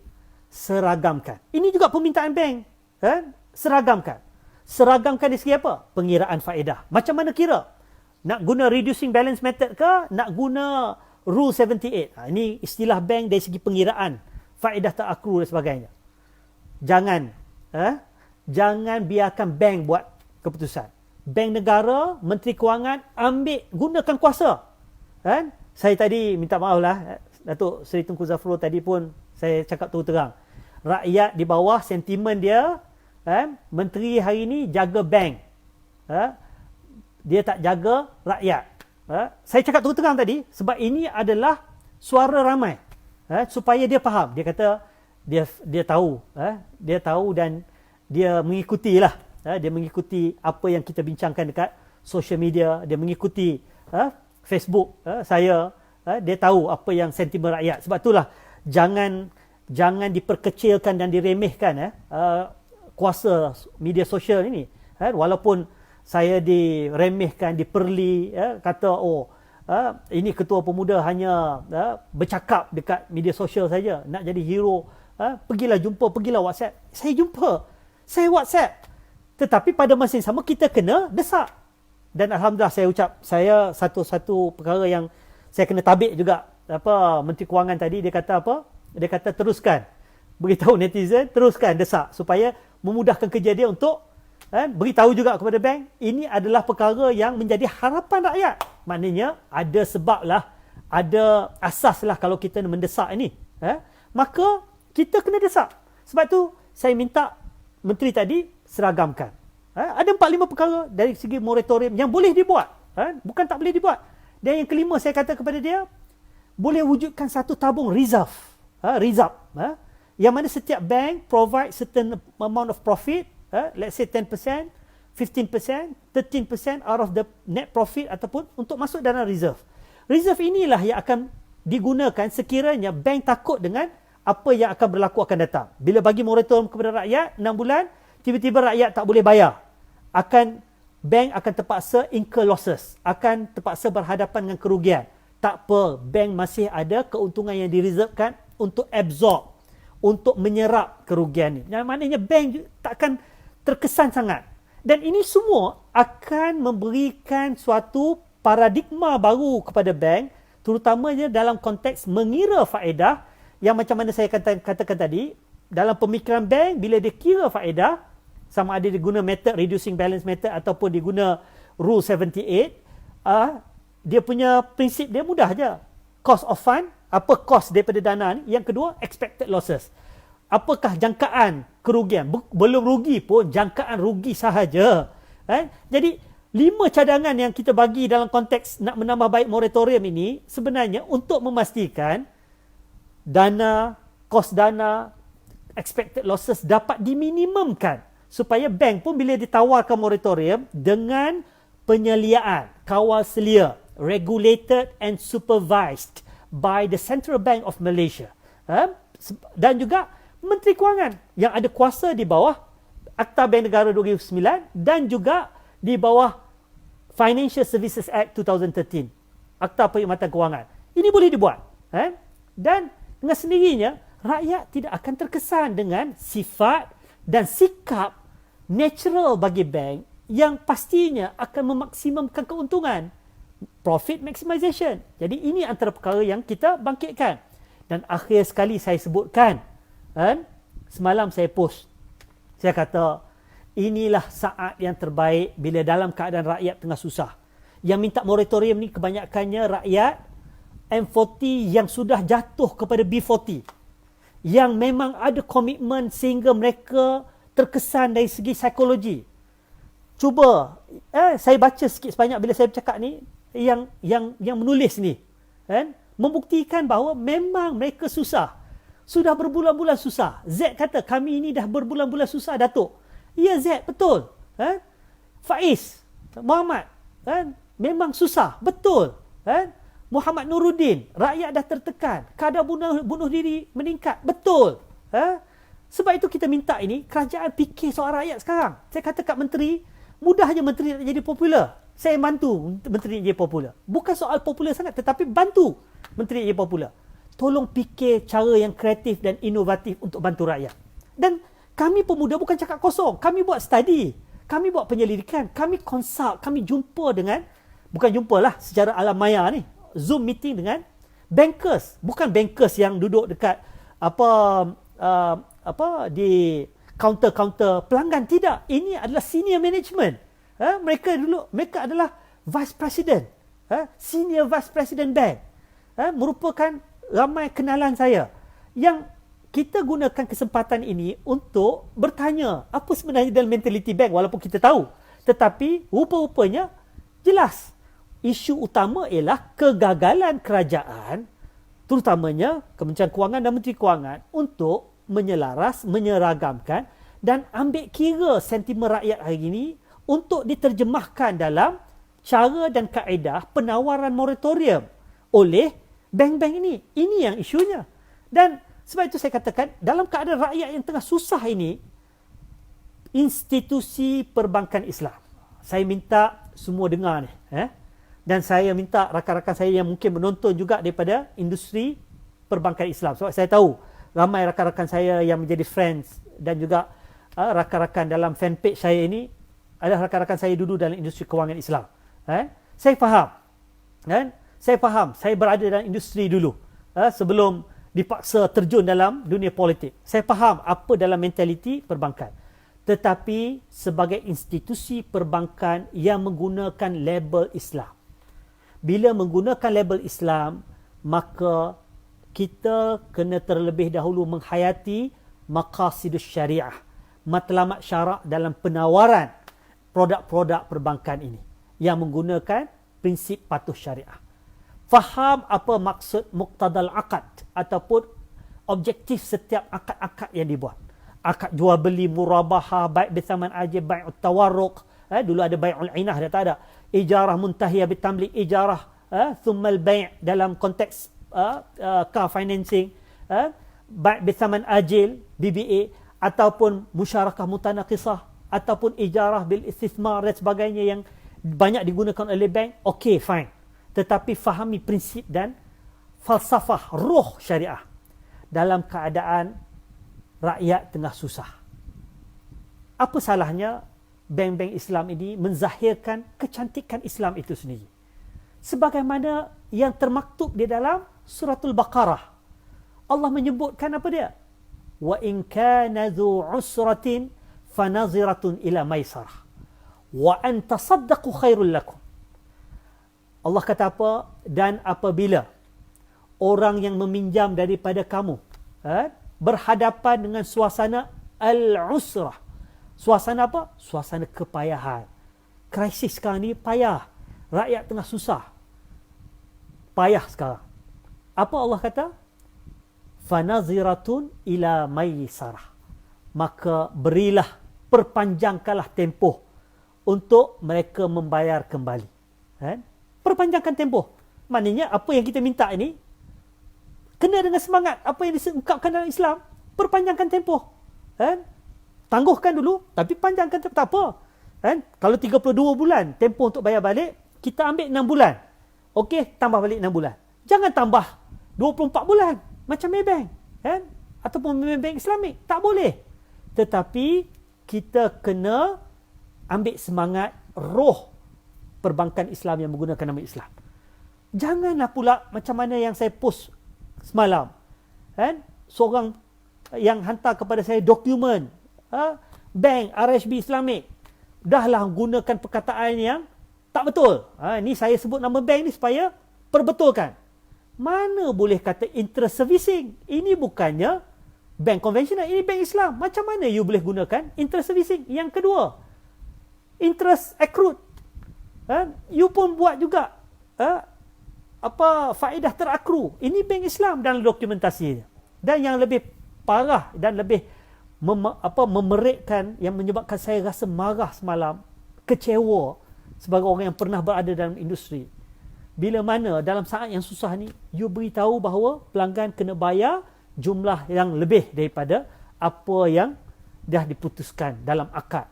seragamkan. Ini juga permintaan bank. Seragamkan. Seragamkan dari segi apa? Pengiraan faedah. Macam mana kira? Nak guna reducing balance method ke? Nak guna Rule 78? Ini istilah bank dari segi pengiraan faedah tak akru dan sebagainya. Jangan biarkan bank buat keputusan. Bank negara, Menteri Kewangan gunakan kuasa. Saya tadi minta maaf lah, Datuk Seri Tunku Zafrul tadi pun saya cakap terus terang. Rakyat di bawah sentimen dia, Menteri hari ini jaga bank. Dia tak jaga rakyat. Saya cakap terus terang tadi sebab ini adalah suara ramai. Supaya dia faham. Dia kata dia tahu. Dia tahu dan dia mengikutilah. Dia mengikuti apa yang kita bincangkan dekat social media. Dia mengikuti Facebook saya. Dia tahu apa yang sentimen rakyat. Sebab itulah jangan diperkecilkan dan diremehkan kuasa media sosial ini. Walaupun saya diremehkan, diperli, kata ini ketua pemuda hanya bercakap dekat media sosial saja, nak jadi hero. Pergilah WhatsApp. Saya jumpa, saya WhatsApp. Tetapi pada masa yang sama kita kena desak. Dan alhamdulillah saya satu perkara yang saya kena tabik juga Menteri Kewangan tadi, dia kata apa? Dia kata teruskan beritahu netizen, teruskan desak supaya memudahkan kerja dia untuk beritahu juga kepada bank. Ini adalah perkara yang menjadi harapan rakyat. Maknanya ada sebab lah, ada asas lah kalau kita mendesak ini. Maka kita kena desak. Sebab tu saya minta Menteri tadi seragamkan. Ada 4-5 perkara dari segi moratorium yang boleh dibuat. Bukan tak boleh dibuat. Dan yang kelima saya kata kepada dia, boleh wujudkan satu tabung reserve. Yang mana setiap bank provide certain amount of profit, let's say 10%, 15%, 13% out of the net profit ataupun untuk masuk dalam reserve. Reserve inilah yang akan digunakan sekiranya bank takut dengan apa yang akan berlaku akan datang. Bila bagi moratorium kepada rakyat 6 bulan, tiba-tiba rakyat tak boleh bayar. Bank akan terpaksa incur losses, akan terpaksa berhadapan dengan kerugian. Tak apa, bank masih ada keuntungan yang direservekan untuk absorb, untuk menyerap kerugian ini. Yang maknanya bank takkan terkesan sangat. Dan ini semua akan memberikan suatu paradigma baru kepada bank, terutamanya dalam konteks mengira faedah, yang macam mana saya katakan tadi, dalam pemikiran bank, bila dia kira faedah, sama ada dia guna method reducing balance method ataupun dia guna Rule 78, dia punya prinsip dia mudah je. Cost of fund, apa cost daripada dana ni. Yang kedua, expected losses. Apakah jangkaan kerugian? Belum rugi pun, jangkaan rugi sahaja. Jadi, 5 cadangan yang kita bagi dalam konteks nak menambah baik moratorium ini, sebenarnya untuk memastikan dana, kos dana, expected losses dapat diminimumkan. Supaya bank pun bila ditawarkan moratorium dengan penyeliaan, kawal selia, regulated and supervised by the Central Bank of Malaysia. Dan juga Menteri Kewangan yang ada kuasa di bawah Akta Bank Negara 2009 dan juga di bawah Financial Services Act 2013. Akta Perkhidmatan Kewangan. Ini boleh dibuat. Dan dengan sendirinya, rakyat tidak akan terkesan dengan sifat dan sikap natural bagi bank yang pastinya akan memaksimumkan keuntungan. Profit maximization. Jadi ini antara perkara yang kita bangkitkan. Dan akhir sekali saya sebutkan, semalam saya post, saya kata inilah saat yang terbaik bila dalam keadaan rakyat tengah susah. Yang minta moratorium ni kebanyakannya rakyat M40 yang sudah jatuh kepada B40, yang memang ada komitmen sehingga mereka terkesan dari segi psikologi. Cuba saya baca sikit sebanyak bila saya bercakap ni, yang menulis ni membuktikan bahawa memang mereka susah. Sudah berbulan-bulan susah. Z kata, kami ini dah berbulan-bulan susah, Datuk. Ya Z, betul. Faiz, Muhammad, memang susah, betul. Muhammad Nuruddin, rakyat dah tertekan. Kadar bunuh diri meningkat, betul. Sebab itu kita minta ini, kerajaan fikir soal rakyat sekarang. Saya kata kat menteri, mudahnya menteri nak jadi popular. Saya bantu menteri nak jadi popular. Bukan soal popular sangat, tetapi bantu menteri nak jadi popular. Tolong fikir cara yang kreatif dan inovatif untuk bantu rakyat. Dan kami pemuda bukan cakap kosong. Kami buat study. Kami buat penyelidikan. Kami consult. Kami jumpa dengan, bukan jumpa lah secara alam maya ni. Zoom meeting dengan bankers. Bukan bankers yang duduk dekat di kaunter-kaunter pelanggan. Tidak. Ini adalah senior management. Mereka adalah vice president. Senior vice president bank. Merupakan ramai kenalan saya yang kita gunakan kesempatan ini untuk bertanya apa sebenarnya dalam mentality bank, walaupun kita tahu, tetapi rupa-rupanya jelas isu utama ialah kegagalan kerajaan, terutamanya Kementerian Kewangan dan Menteri Kewangan, untuk menyelaras, menyeragamkan dan ambil kira sentimen rakyat hari ini untuk diterjemahkan dalam cara dan kaedah penawaran moratorium oleh bank-bank ini. Ini yang isunya. Dan sebab itu saya katakan, dalam keadaan rakyat yang tengah susah ini, institusi perbankan Islam, saya minta semua dengar ni. Dan saya minta rakan-rakan saya yang mungkin menonton juga daripada industri perbankan Islam. Sebab saya tahu ramai rakan-rakan saya yang menjadi friends dan juga rakan-rakan dalam fanpage saya ini adalah rakan-rakan saya dulu dalam industri kewangan Islam. Saya faham. Saya faham, saya berada dalam industri dulu sebelum dipaksa terjun dalam dunia politik. Saya faham apa dalam mentaliti perbankan. Tetapi sebagai institusi perbankan yang menggunakan label Islam, bila menggunakan label Islam, maka kita kena terlebih dahulu menghayati maqasidus syariah, matlamat syarak dalam penawaran produk-produk perbankan ini yang menggunakan prinsip patuh syariah. Faham apa maksud muqtadal akad ataupun objektif setiap akad-akad yang dibuat. Akad jual beli, murabahah, baik bithaman ajib, baik tawarruq. Dulu ada bai'ul inah, dah tak ada. Ijarah muntahiyah bitamlik, ijarah thummal bai' dalam konteks car financing, baik bithaman ajil, BBA, ataupun musyarakah mutanaqisah, ataupun ijarah bil istithmar dan sebagainya yang banyak digunakan oleh bank. Okey, fine. Tetapi fahami prinsip dan falsafah roh syariah dalam keadaan rakyat tengah susah. Apa salahnya bank-bank Islam ini menzahirkan kecantikan Islam itu sendiri? Sebagaimana yang termaktub di dalam suratul Baqarah. Allah menyebutkan apa dia? Wa in kana dhu usratin fanaziratun ila maisarah wa an tasaddaqu khairul lakum. Allah kata apa? Dan apabila orang yang meminjam daripada kamu berhadapan dengan suasana al-usrah. Suasana apa? Suasana kepayahan. Krisis sekarang ni payah. Rakyat tengah susah. Payah sekarang. Apa Allah kata? Fanaziratun ila maisarah. Maka berilah, perpanjangkanlah tempoh untuk mereka membayar kembali. Perpanjangkan tempoh. Maknanya apa yang kita minta ini kena dengan semangat apa yang diungkapkan dalam Islam. Perpanjangkan tempoh. Tangguhkan dulu, tapi panjangkan tempoh. Tak apa. Kalau 32 bulan tempoh untuk bayar balik, kita ambil 6 bulan. Okey, tambah balik 6 bulan. Jangan tambah 24 bulan macam Maybank. Ataupun Maybank Islamik. Tak boleh. Tetapi kita kena ambil semangat roh perbankan Islam yang menggunakan nama Islam. Janganlah pula macam mana yang saya post semalam. Seorang yang hantar kepada saya dokumen bank RHB Islamik. Dahlah gunakan perkataan yang tak betul. Ni saya sebut nama bank ni supaya perbetulkan. Mana boleh kata interest servicing? Ini bukannya bank konvensional, ini bank Islam. Macam mana you boleh gunakan interest servicing? Yang kedua, interest accrued. You pun buat juga faedah terakru. Ini bank Islam dalam dokumentasinya. Dan yang lebih parah dan lebih memerikkan, yang menyebabkan saya rasa marah semalam, kecewa sebagai orang yang pernah berada dalam industri. Bila mana dalam saat yang susah ni, you beritahu bahawa pelanggan kena bayar jumlah yang lebih daripada apa yang dah diputuskan dalam akad.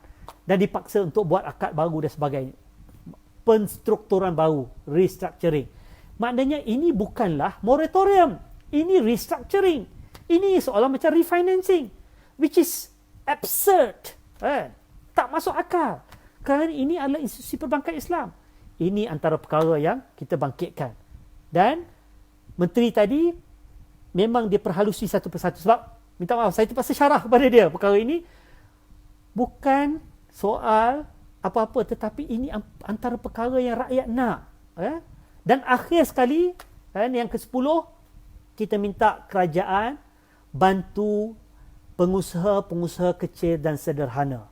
Dan dipaksa untuk buat akad baru dan sebagainya. Penstrukturan baru, restructuring. Maknanya ini bukanlah moratorium. Ini restructuring. Ini seolah macam refinancing. Which is absurd. Tak masuk akal. Kerana ini adalah institusi perbankan Islam. Ini antara perkara yang kita bangkitkan. Dan menteri tadi memang dia perhalusi satu persatu. Sebab, minta maaf, saya terpaksa syarah kepada dia perkara ini. Bukan soal apa-apa, tetapi ini antara perkara yang rakyat nak. Dan akhir sekali, yang ke-10, kita minta kerajaan bantu pengusaha-pengusaha kecil dan sederhana.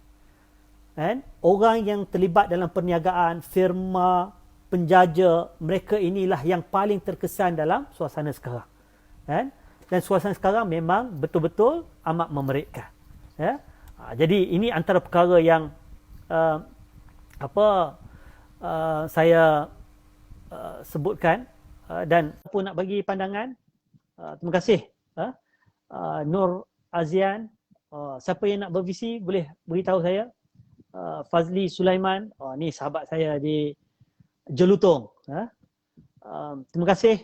Orang yang terlibat dalam perniagaan, firma, penjaja, mereka inilah yang paling terkesan dalam suasana sekarang. Dan suasana sekarang memang betul-betul amat memerikkan. Jadi ini antara perkara yang saya sebutkan, dan apa nak bagi pandangan. Terima kasih Nur Azian. Siapa yang nak bervisi boleh beritahu saya. Fazli Sulaiman, ni sahabat saya di Jelutong. Terima kasih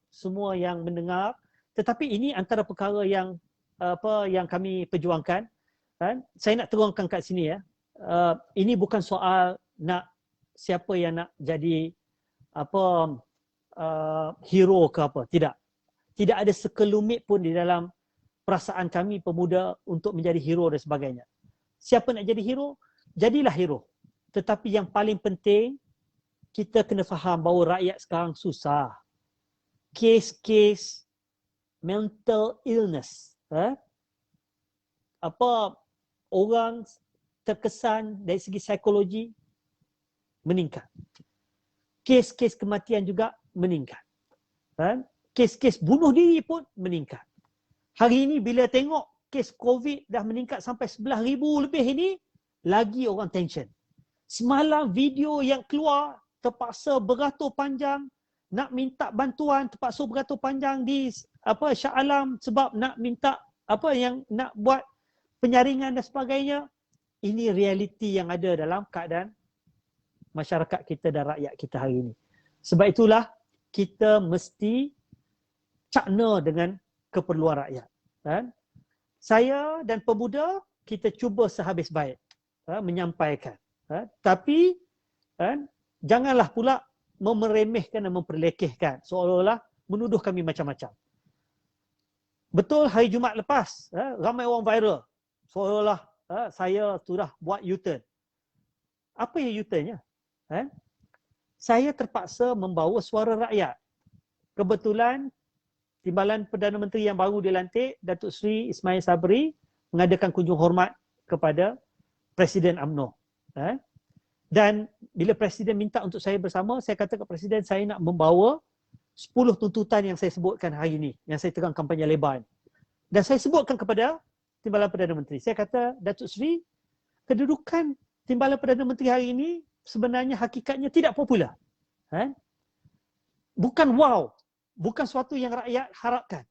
semua yang mendengar. Tetapi ini antara perkara yang yang kami perjuangkan. Saya nak terangkan kat sini ya. Ini bukan soal nak siapa yang nak jadi hero ke apa. Tidak. Tidak ada sekelumit pun di dalam perasaan kami pemuda untuk menjadi hero dan sebagainya. Siapa nak jadi hero, jadilah hero. Tetapi yang paling penting, kita kena faham bahawa rakyat sekarang susah. Kes-kes mental illness, orang terkesan dari segi psikologi meningkat. Kes-kes kematian juga meningkat. Kes-kes bunuh diri pun meningkat. Hari ini bila tengok kes COVID dah meningkat sampai 11,000 lebih ini, lagi orang tension. Semalam video yang keluar, terpaksa beratur panjang, nak minta bantuan, terpaksa beratur panjang di Shah Alam sebab nak minta yang nak buat penyaringan dan sebagainya. Ini realiti yang ada dalam keadaan masyarakat kita dan rakyat kita hari ini. Sebab itulah kita mesti cakna dengan keperluan rakyat. Saya dan pemuda, kita cuba sehabis baik menyampaikan. Tapi janganlah pula memeremehkan dan memperlekehkan, seolah-olah menuduh kami macam-macam. Betul hari Jumaat lepas, ramai orang viral, seolah-olah saya sudah buat U-turn. Apa yang U-turnnya? Saya terpaksa membawa suara rakyat. Kebetulan Timbalan Perdana Menteri yang baru dilantik, Datuk Seri Ismail Sabri, mengadakan kunjung hormat kepada Presiden UMNO. Dan bila Presiden minta untuk saya bersama, saya kata kepada Presiden, saya nak membawa 10 tuntutan yang saya sebutkan hari ini, yang saya terang kampanye lebar. Dan saya sebutkan kepada Timbalan Perdana Menteri. Saya kata, Datuk Seri, kedudukan Timbalan Perdana Menteri hari ini sebenarnya hakikatnya tidak popular. Bukan wow. Bukan sesuatu yang rakyat harapkan.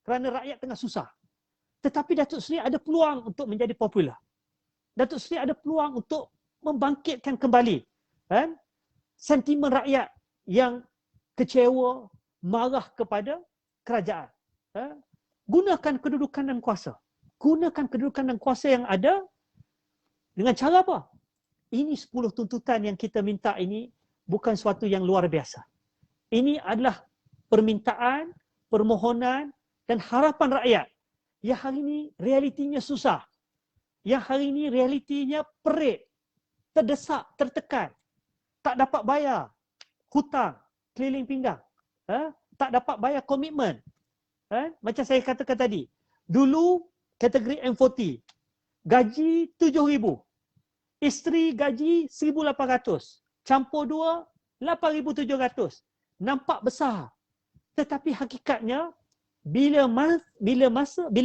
Kerana rakyat tengah susah. Tetapi Datuk Seri ada peluang untuk menjadi popular. Datuk Seri ada peluang untuk membangkitkan kembali sentimen rakyat yang kecewa, marah kepada kerajaan. Gunakan kedudukan dan kuasa. Gunakan kedudukan dan kuasa yang ada dengan cara apa? Ini 10 tuntutan yang kita minta ini bukan sesuatu yang luar biasa. Ini adalah permintaan, permohonan dan harapan rakyat yang hari ini realitinya susah. Yang hari ini realitinya perit, terdesak, tertekan. Tak dapat bayar hutang, keliling pinggang. Tak dapat bayar komitmen. Macam saya katakan tadi, dulu kategori M40, gaji 7,000. Isteri gaji 1,800. Campur dua, 8,700. Nampak besar. Tetapi hakikatnya, bila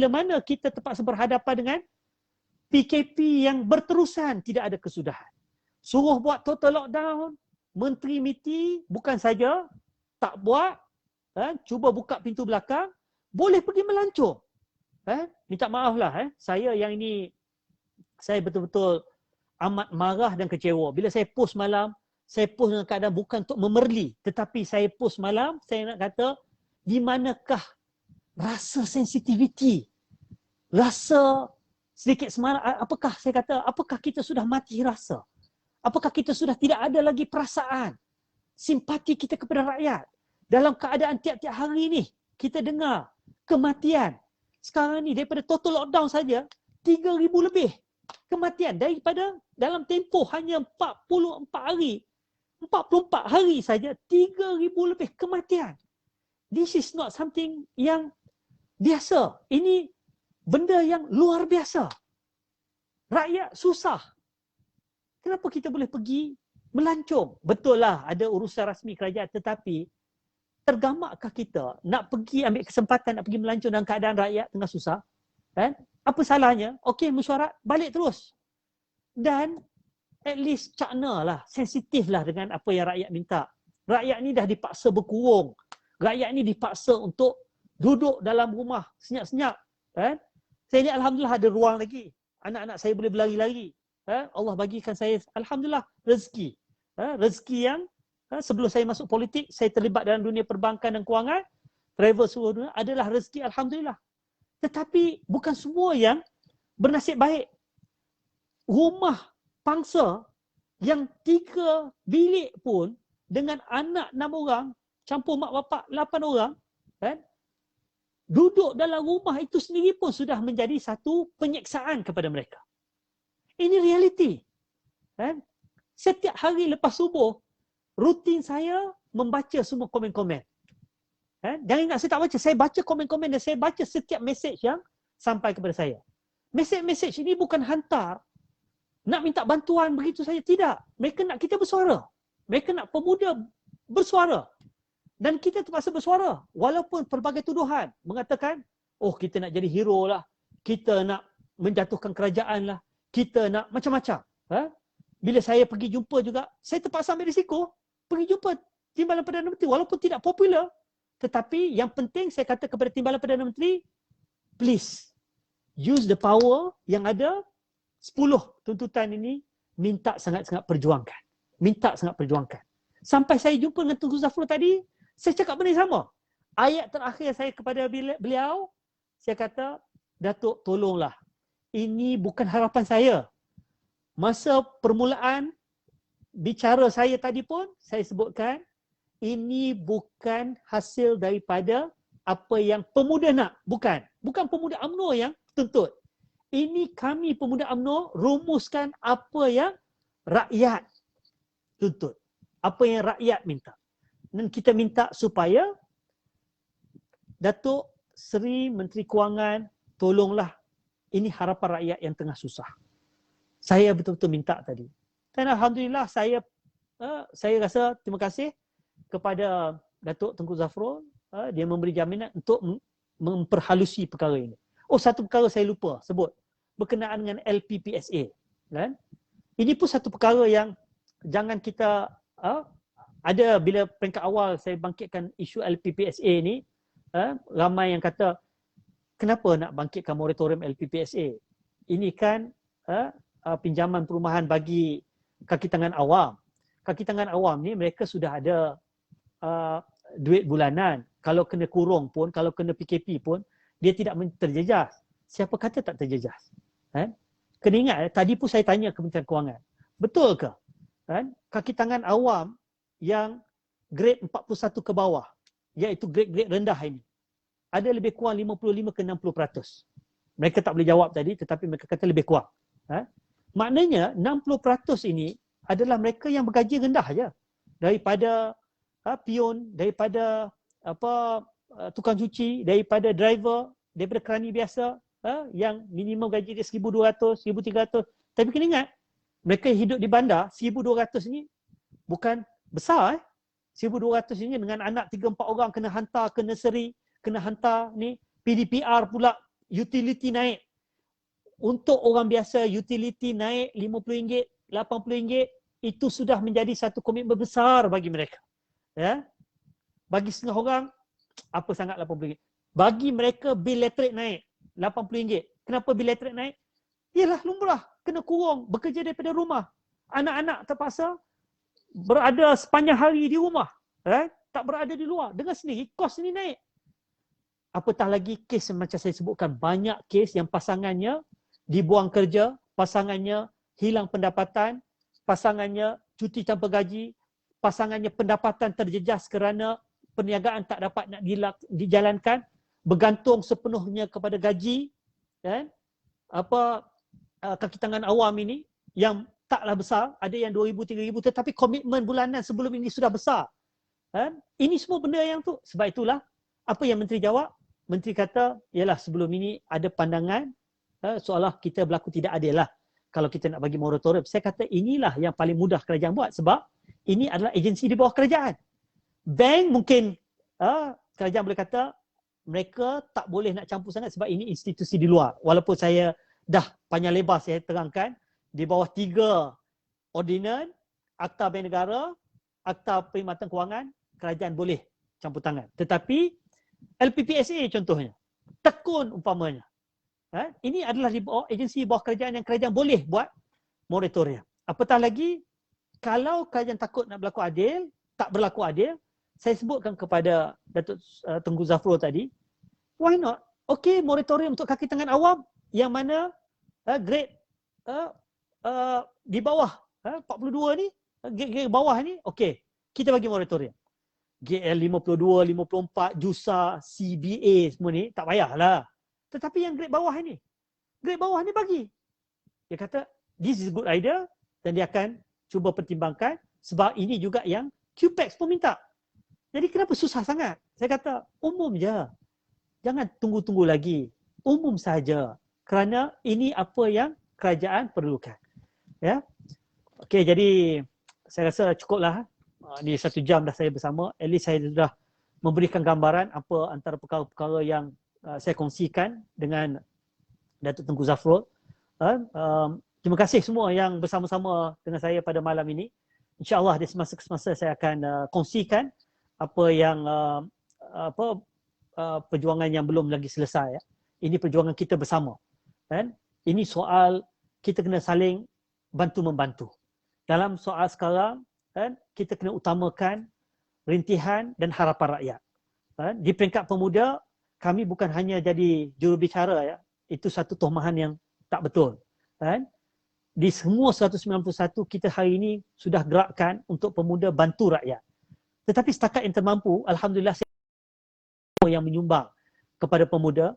mana kita terpaksa berhadapan dengan PKP yang berterusan, tidak ada kesudahan. Suruh buat total lockdown, Menteri MITI bukan saja tak buat, cuba buka pintu belakang, boleh pergi melancong. Minta maaf lah, saya yang ini, saya betul-betul amat marah dan kecewa. Bila saya post malam, saya post dengan keadaan bukan untuk memerli, tetapi saya post malam, saya nak kata, di manakah rasa sensitiviti, rasa sedikit semangat, apakah kita sudah mati rasa? Apakah kita sudah tidak ada lagi perasaan, simpati kita kepada rakyat? Dalam keadaan tiap-tiap hari ini, kita dengar kematian. Sekarang ni daripada total lockdown saja, 3,000 lebih kematian. Daripada dalam tempoh hanya 44 hari, 44 hari saja, 3,000 lebih kematian. This is not something yang biasa. Ini benda yang luar biasa. Rakyat susah. Kenapa kita boleh pergi melancong? Betul lah ada urusan rasmi kerajaan, tetapi tergamakkah kita nak pergi ambil kesempatan nak pergi melancong dalam keadaan rakyat tengah susah? Apa salahnya? Okey, mesyuarat, balik terus. Dan at least cakna lah, sensitif lah dengan apa yang rakyat minta. Rakyat ni dah dipaksa berkurung. Rakyat ni dipaksa untuk duduk dalam rumah senyap-senyap. Saya ni alhamdulillah ada ruang lagi. Anak-anak saya boleh berlari lagi. Allah bagikan saya alhamdulillah rezeki. Rezeki yang sebelum saya masuk politik, saya terlibat dalam dunia perbankan dan kewangan, travel seluruh dunia, adalah rezeki alhamdulillah. Tetapi bukan semua yang bernasib baik. Rumah pangsa yang 3 bilik pun dengan anak 6 orang, campur mak bapak 8 orang, duduk dalam rumah itu sendiri pun sudah menjadi satu penyeksaan kepada mereka. Ini realiti. Setiap hari lepas subuh, rutin saya membaca semua komen-komen. Jangan ingat saya tak baca. Saya baca komen-komen dan saya baca setiap mesej yang sampai kepada saya. Mesej-mesej ini bukan hantar nak minta bantuan begitu saja. Tidak. Mereka nak kita bersuara. Mereka nak pemuda bersuara. Dan kita terpaksa bersuara. Walaupun pelbagai tuduhan mengatakan, oh kita nak jadi hero lah. Kita nak menjatuhkan kerajaan lah. Kita nak macam-macam. Bila saya pergi jumpa juga, saya terpaksa ambil risiko. Pergi jumpa Timbalan Perdana Menteri. Walaupun tidak popular. Tetapi yang penting saya kata kepada Timbalan Perdana Menteri, please, use the power yang ada. 10 tuntutan ini, minta sangat-sangat perjuangkan. Minta sangat perjuangkan. Sampai saya jumpa dengan Tunku Zafrul tadi, saya cakap benda yang sama. Ayat terakhir saya kepada beliau, saya kata, Datuk tolonglah. Ini bukan harapan saya. Masa permulaan bicara saya tadi pun, saya sebutkan, ini bukan hasil daripada apa yang pemuda nak. Bukan. Bukan pemuda UMNO yang tuntut. Ini kami pemuda UMNO rumuskan apa yang rakyat tuntut. Apa yang rakyat minta. Dan kita minta supaya Datuk Seri Menteri Kewangan, tolonglah. Ini harapan rakyat yang tengah susah. Saya betul-betul minta tadi. Dan alhamdulillah saya rasa terima kasih kepada Datuk Tunku Zafrul. Dia memberi jaminan untuk memperhalusi perkara ini. Oh, satu perkara saya lupa sebut. Berkenaan dengan LPPSA. Kan? Ini pun satu perkara yang jangan kita ada bila peringkat awal saya bangkitkan isu LPPSA ni, ramai yang kata, kenapa nak bangkitkan moratorium LPPSA? Ini kan pinjaman perumahan bagi kaki tangan awam. Kaki tangan awam ni mereka sudah ada duit bulanan. Kalau kena kurung pun, kalau kena PKP pun, dia tidak terjejas. Siapa kata tak terjejas? Kena ingat, tadi pun saya tanya Kementerian Kewangan. Betul ke? Kaki tangan awam yang grade 41 ke bawah, iaitu grade-grade rendah ini, ada lebih kurang 55 ke 60%. Mereka tak boleh jawab tadi, tetapi mereka kata lebih kurang. Maknanya 60% ini adalah mereka yang bergaji rendah saja. Daripada pion, daripada tukang cuci, daripada driver, daripada kerani biasa, yang minimum gaji dia 1,200, 1,300. Tapi kena ingat, mereka yang hidup di bandar, 1,200 ini bukan besar. 1,200 ini dengan anak 3-4 orang kena hantar ke nursery, kena hantar ni, PDPR pula utility naik. Untuk orang biasa utility naik RM50, RM80, itu sudah menjadi satu komitmen besar bagi mereka. Ya. Bagi setengah orang, apa sangat RM80. Bagi mereka bil elektrik naik RM80. Kenapa bil elektrik naik? Ialah lumrah, kena kurung, bekerja daripada rumah. Anak-anak terpaksa berada sepanjang hari di rumah. Tak berada di luar. Dengan sendiri, kos ini naik. Apatah lagi kes yang macam saya sebutkan, banyak kes yang pasangannya dibuang kerja, pasangannya hilang pendapatan, pasangannya cuti tanpa gaji, pasangannya pendapatan terjejas kerana perniagaan tak dapat nak dijalankan, bergantung sepenuhnya kepada gaji, kan? Kaki tangan awam ini yang taklah besar, ada yang 2,000, 3,000, tetapi komitmen bulanan sebelum ini sudah besar. Kan? Ini semua benda yang tu. Sebab itulah, apa yang Menteri jawab? Menteri kata, ialah sebelum ini ada pandangan seolah kita berlaku tidak adil lah kalau kita nak bagi moratorium. Saya kata inilah yang paling mudah kerajaan buat sebab ini adalah agensi di bawah kerajaan. Bank mungkin kerajaan boleh kata mereka tak boleh nak campur sangat sebab ini institusi di luar. Walaupun saya dah panjang lebar saya terangkan, di bawah 3 ordinan, Akta Bank Negara, Akta Perkhidmatan Kewangan, kerajaan boleh campur tangan. Tetapi LPPSA contohnya, tekun umpamanya. Ini adalah di bawah agensi bawah kerajaan yang kerajaan boleh buat moratorium. Apatah lagi, kalau kerajaan takut nak berlaku adil, tak berlaku adil, saya sebutkan kepada Datuk Tengku Zafrul tadi, why not? Okey, moratorium untuk kaki tangan awam yang mana grade di bawah 42 ni, grade bawah ni, okey, kita bagi moratorium. GL 52, 54, JUSA, CBA semua ni tak payahlah. Tetapi yang grade bawah ni bagi. Dia kata, this is a good idea dan dia akan cuba pertimbangkan sebab ini juga yang QPEX pun minta. Jadi kenapa susah sangat? Saya kata, umum je. Jangan tunggu-tunggu lagi. Umum saja. Kerana ini apa yang kerajaan perlukan. Ya. Okey, jadi saya rasa cukuplah. Ni 1 jam dah saya bersama. At least saya sudah memberikan gambaran apa antara perkara-perkara yang saya kongsikan dengan Datuk Tengku Zafrul. Terima kasih semua yang bersama-sama dengan saya pada malam ini. InsyaAllah di semasa ke semasa saya akan kongsikan apa yang perjuangan yang belum lagi selesai. Ini perjuangan kita bersama. Kan? Ini soal kita kena saling bantu-membantu. Dalam soal sekarang, kan, kita kena utamakan rintihan dan harapan rakyat. Di peringkat pemuda, kami bukan hanya jadi jurubicara, itu satu tohmahan yang tak betul. Di semua 191 kita hari ini sudah gerakkan untuk pemuda bantu rakyat. Tetapi setakat yang termampu, alhamdulillah saya yang menyumbang kepada pemuda,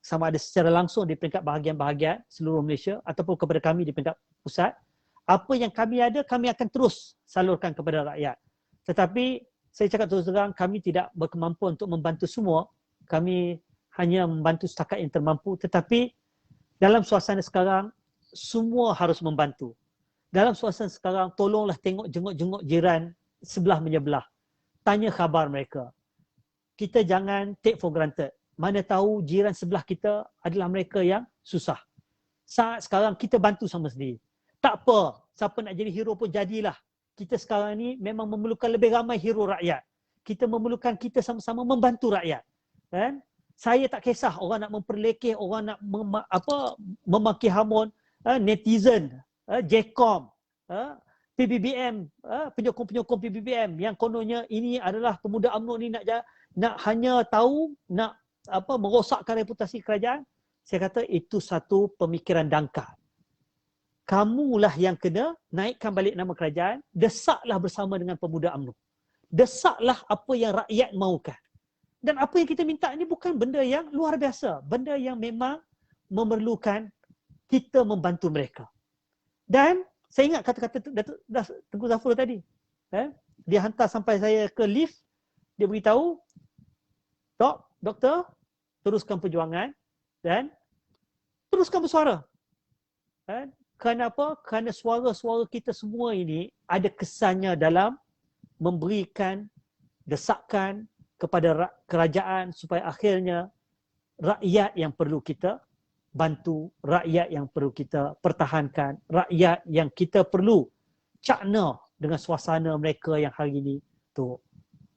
sama ada secara langsung di peringkat bahagian-bahagian seluruh Malaysia ataupun kepada kami di peringkat pusat. Apa yang kami ada, kami akan terus salurkan kepada rakyat. Tetapi saya cakap terus terang, kami tidak berkemampuan untuk membantu semua. Kami hanya membantu setakat yang termampu. Tetapi dalam suasana sekarang, semua harus membantu. Dalam suasana sekarang, tolonglah tengok jenguk-jenguk jiran sebelah menyebelah. Tanya khabar mereka. Kita jangan take for granted. Mana tahu jiran sebelah kita adalah mereka yang susah. Saat sekarang kita bantu sama sendiri. Tak apa, siapa nak jadi hero pun jadilah. Kita sekarang ni memang memerlukan lebih ramai hero rakyat. Kita memerlukan kita sama-sama membantu rakyat. Kan? Saya tak kisah orang nak memperlekeh, orang nak memaki hamun netizen, JECOM, PBBM, penyokong-penyokong PBBM yang kononnya ini adalah pemuda UMNO ni nak hanya tahu, nak merosakkan reputasi kerajaan. Saya kata itu satu pemikiran dangkal. Kamulah yang kena naikkan balik nama kerajaan, desaklah bersama dengan pemuda UMNO. Desaklah apa yang rakyat mahukan. Dan apa yang kita minta ini bukan benda yang luar biasa. Benda yang memang memerlukan kita membantu mereka. Dan saya ingat kata-kata Datuk Tengku Zafrul tadi. Dia hantar sampai saya ke lift, dia beritahu, doktor, teruskan perjuangan dan teruskan bersuara. Kenapa? Kerana suara-suara kita semua ini ada kesannya dalam memberikan desakan, kepada kerajaan supaya akhirnya rakyat yang perlu kita bantu, rakyat yang perlu kita pertahankan, rakyat yang kita perlu cakna dengan suasana mereka yang hari ini tu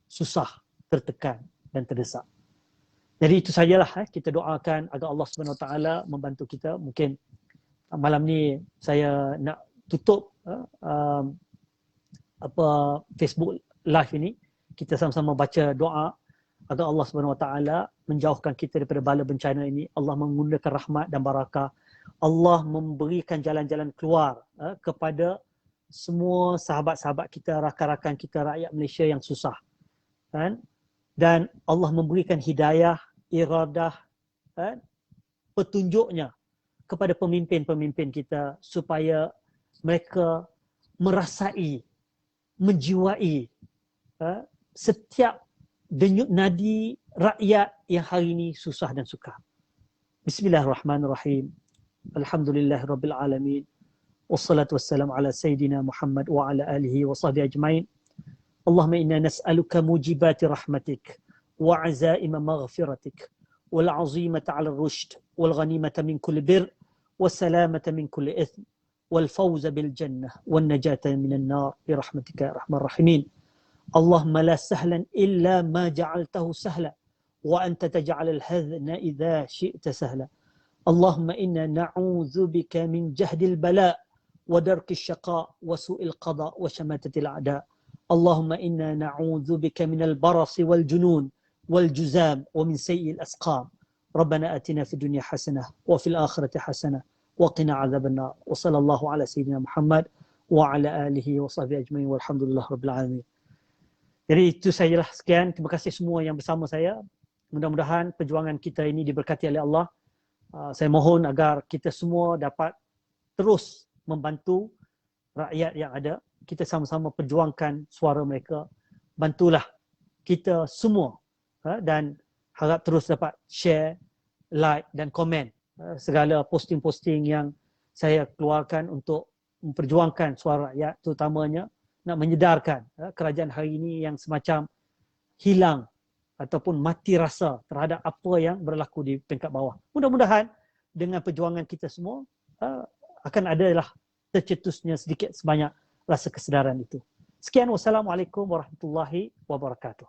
susah, tertekan dan terdesak. Jadi itu sajalah kita doakan agar Allah SWT membantu kita. Mungkin malam ni saya nak tutup Facebook live ini. Kita sama-sama baca doa agar Allah SWT menjauhkan kita daripada bala bencana ini. Allah menggunakan rahmat dan barakah. Allah memberikan jalan-jalan keluar kepada semua sahabat-sahabat kita, rakan-rakan kita, rakyat Malaysia yang susah. Kan? Dan Allah memberikan hidayah, iradah, petunjuknya kepada pemimpin-pemimpin kita supaya mereka merasai, menjiwai setiap denyut nadi rakyat yang hari ini susah dan sukar. Bismillahirrahmanirrahim. Alhamdulillahirabbil alamin. Wassalatu wassalamu ala sayyidina Muhammad wa ala alihi wa sahbihi ajmain. Allahumma inna nas'aluka mujibati rahmatik وعزائم مغفرتك والعظيمة على الرشد والغنيمة من كل بر والسلامة من كل إثم والفوز بالجنة والنجاة من النار برحمتك يا أرحم الراحمين. اللهم لا سهلا إلا ما جعلته سهلا وأنت تجعل الحزن إذا شئت سهلا. اللهم إنا نعوذ بك من جهد البلاء ودرك الشقاء وسوء القضاء وشماتة الأعداء. اللهم إنا نعوذ بك من البرص والجنون والجزام ومن سيء الأسقام. ربنا آتنا في الدنيا حسنة وفي الآخرة حسنة وقنا عذاب النار. وصلى الله على سيدنا محمد وعلى آله وصحبه أجمعين والحمد لله رب العالمين. Jadi itu sajalah, sekian. Terima kasih semua yang bersama saya. Mudah-mudahan perjuangan kita ini diberkati oleh Allah. Saya mohon agar kita semua dapat terus membantu rakyat yang ada. Kita sama-sama perjuangkan suara mereka. Bantulah kita semua. Dan harap terus dapat share, like dan komen segala posting-posting yang saya keluarkan untuk memperjuangkan suara rakyat, terutamanya nak menyedarkan kerajaan hari ini yang semacam hilang ataupun mati rasa terhadap apa yang berlaku di peringkat bawah. Mudah-mudahan dengan perjuangan kita semua akan adalah tercetusnya sedikit sebanyak rasa kesedaran itu. Sekian, wassalamualaikum warahmatullahi wabarakatuh.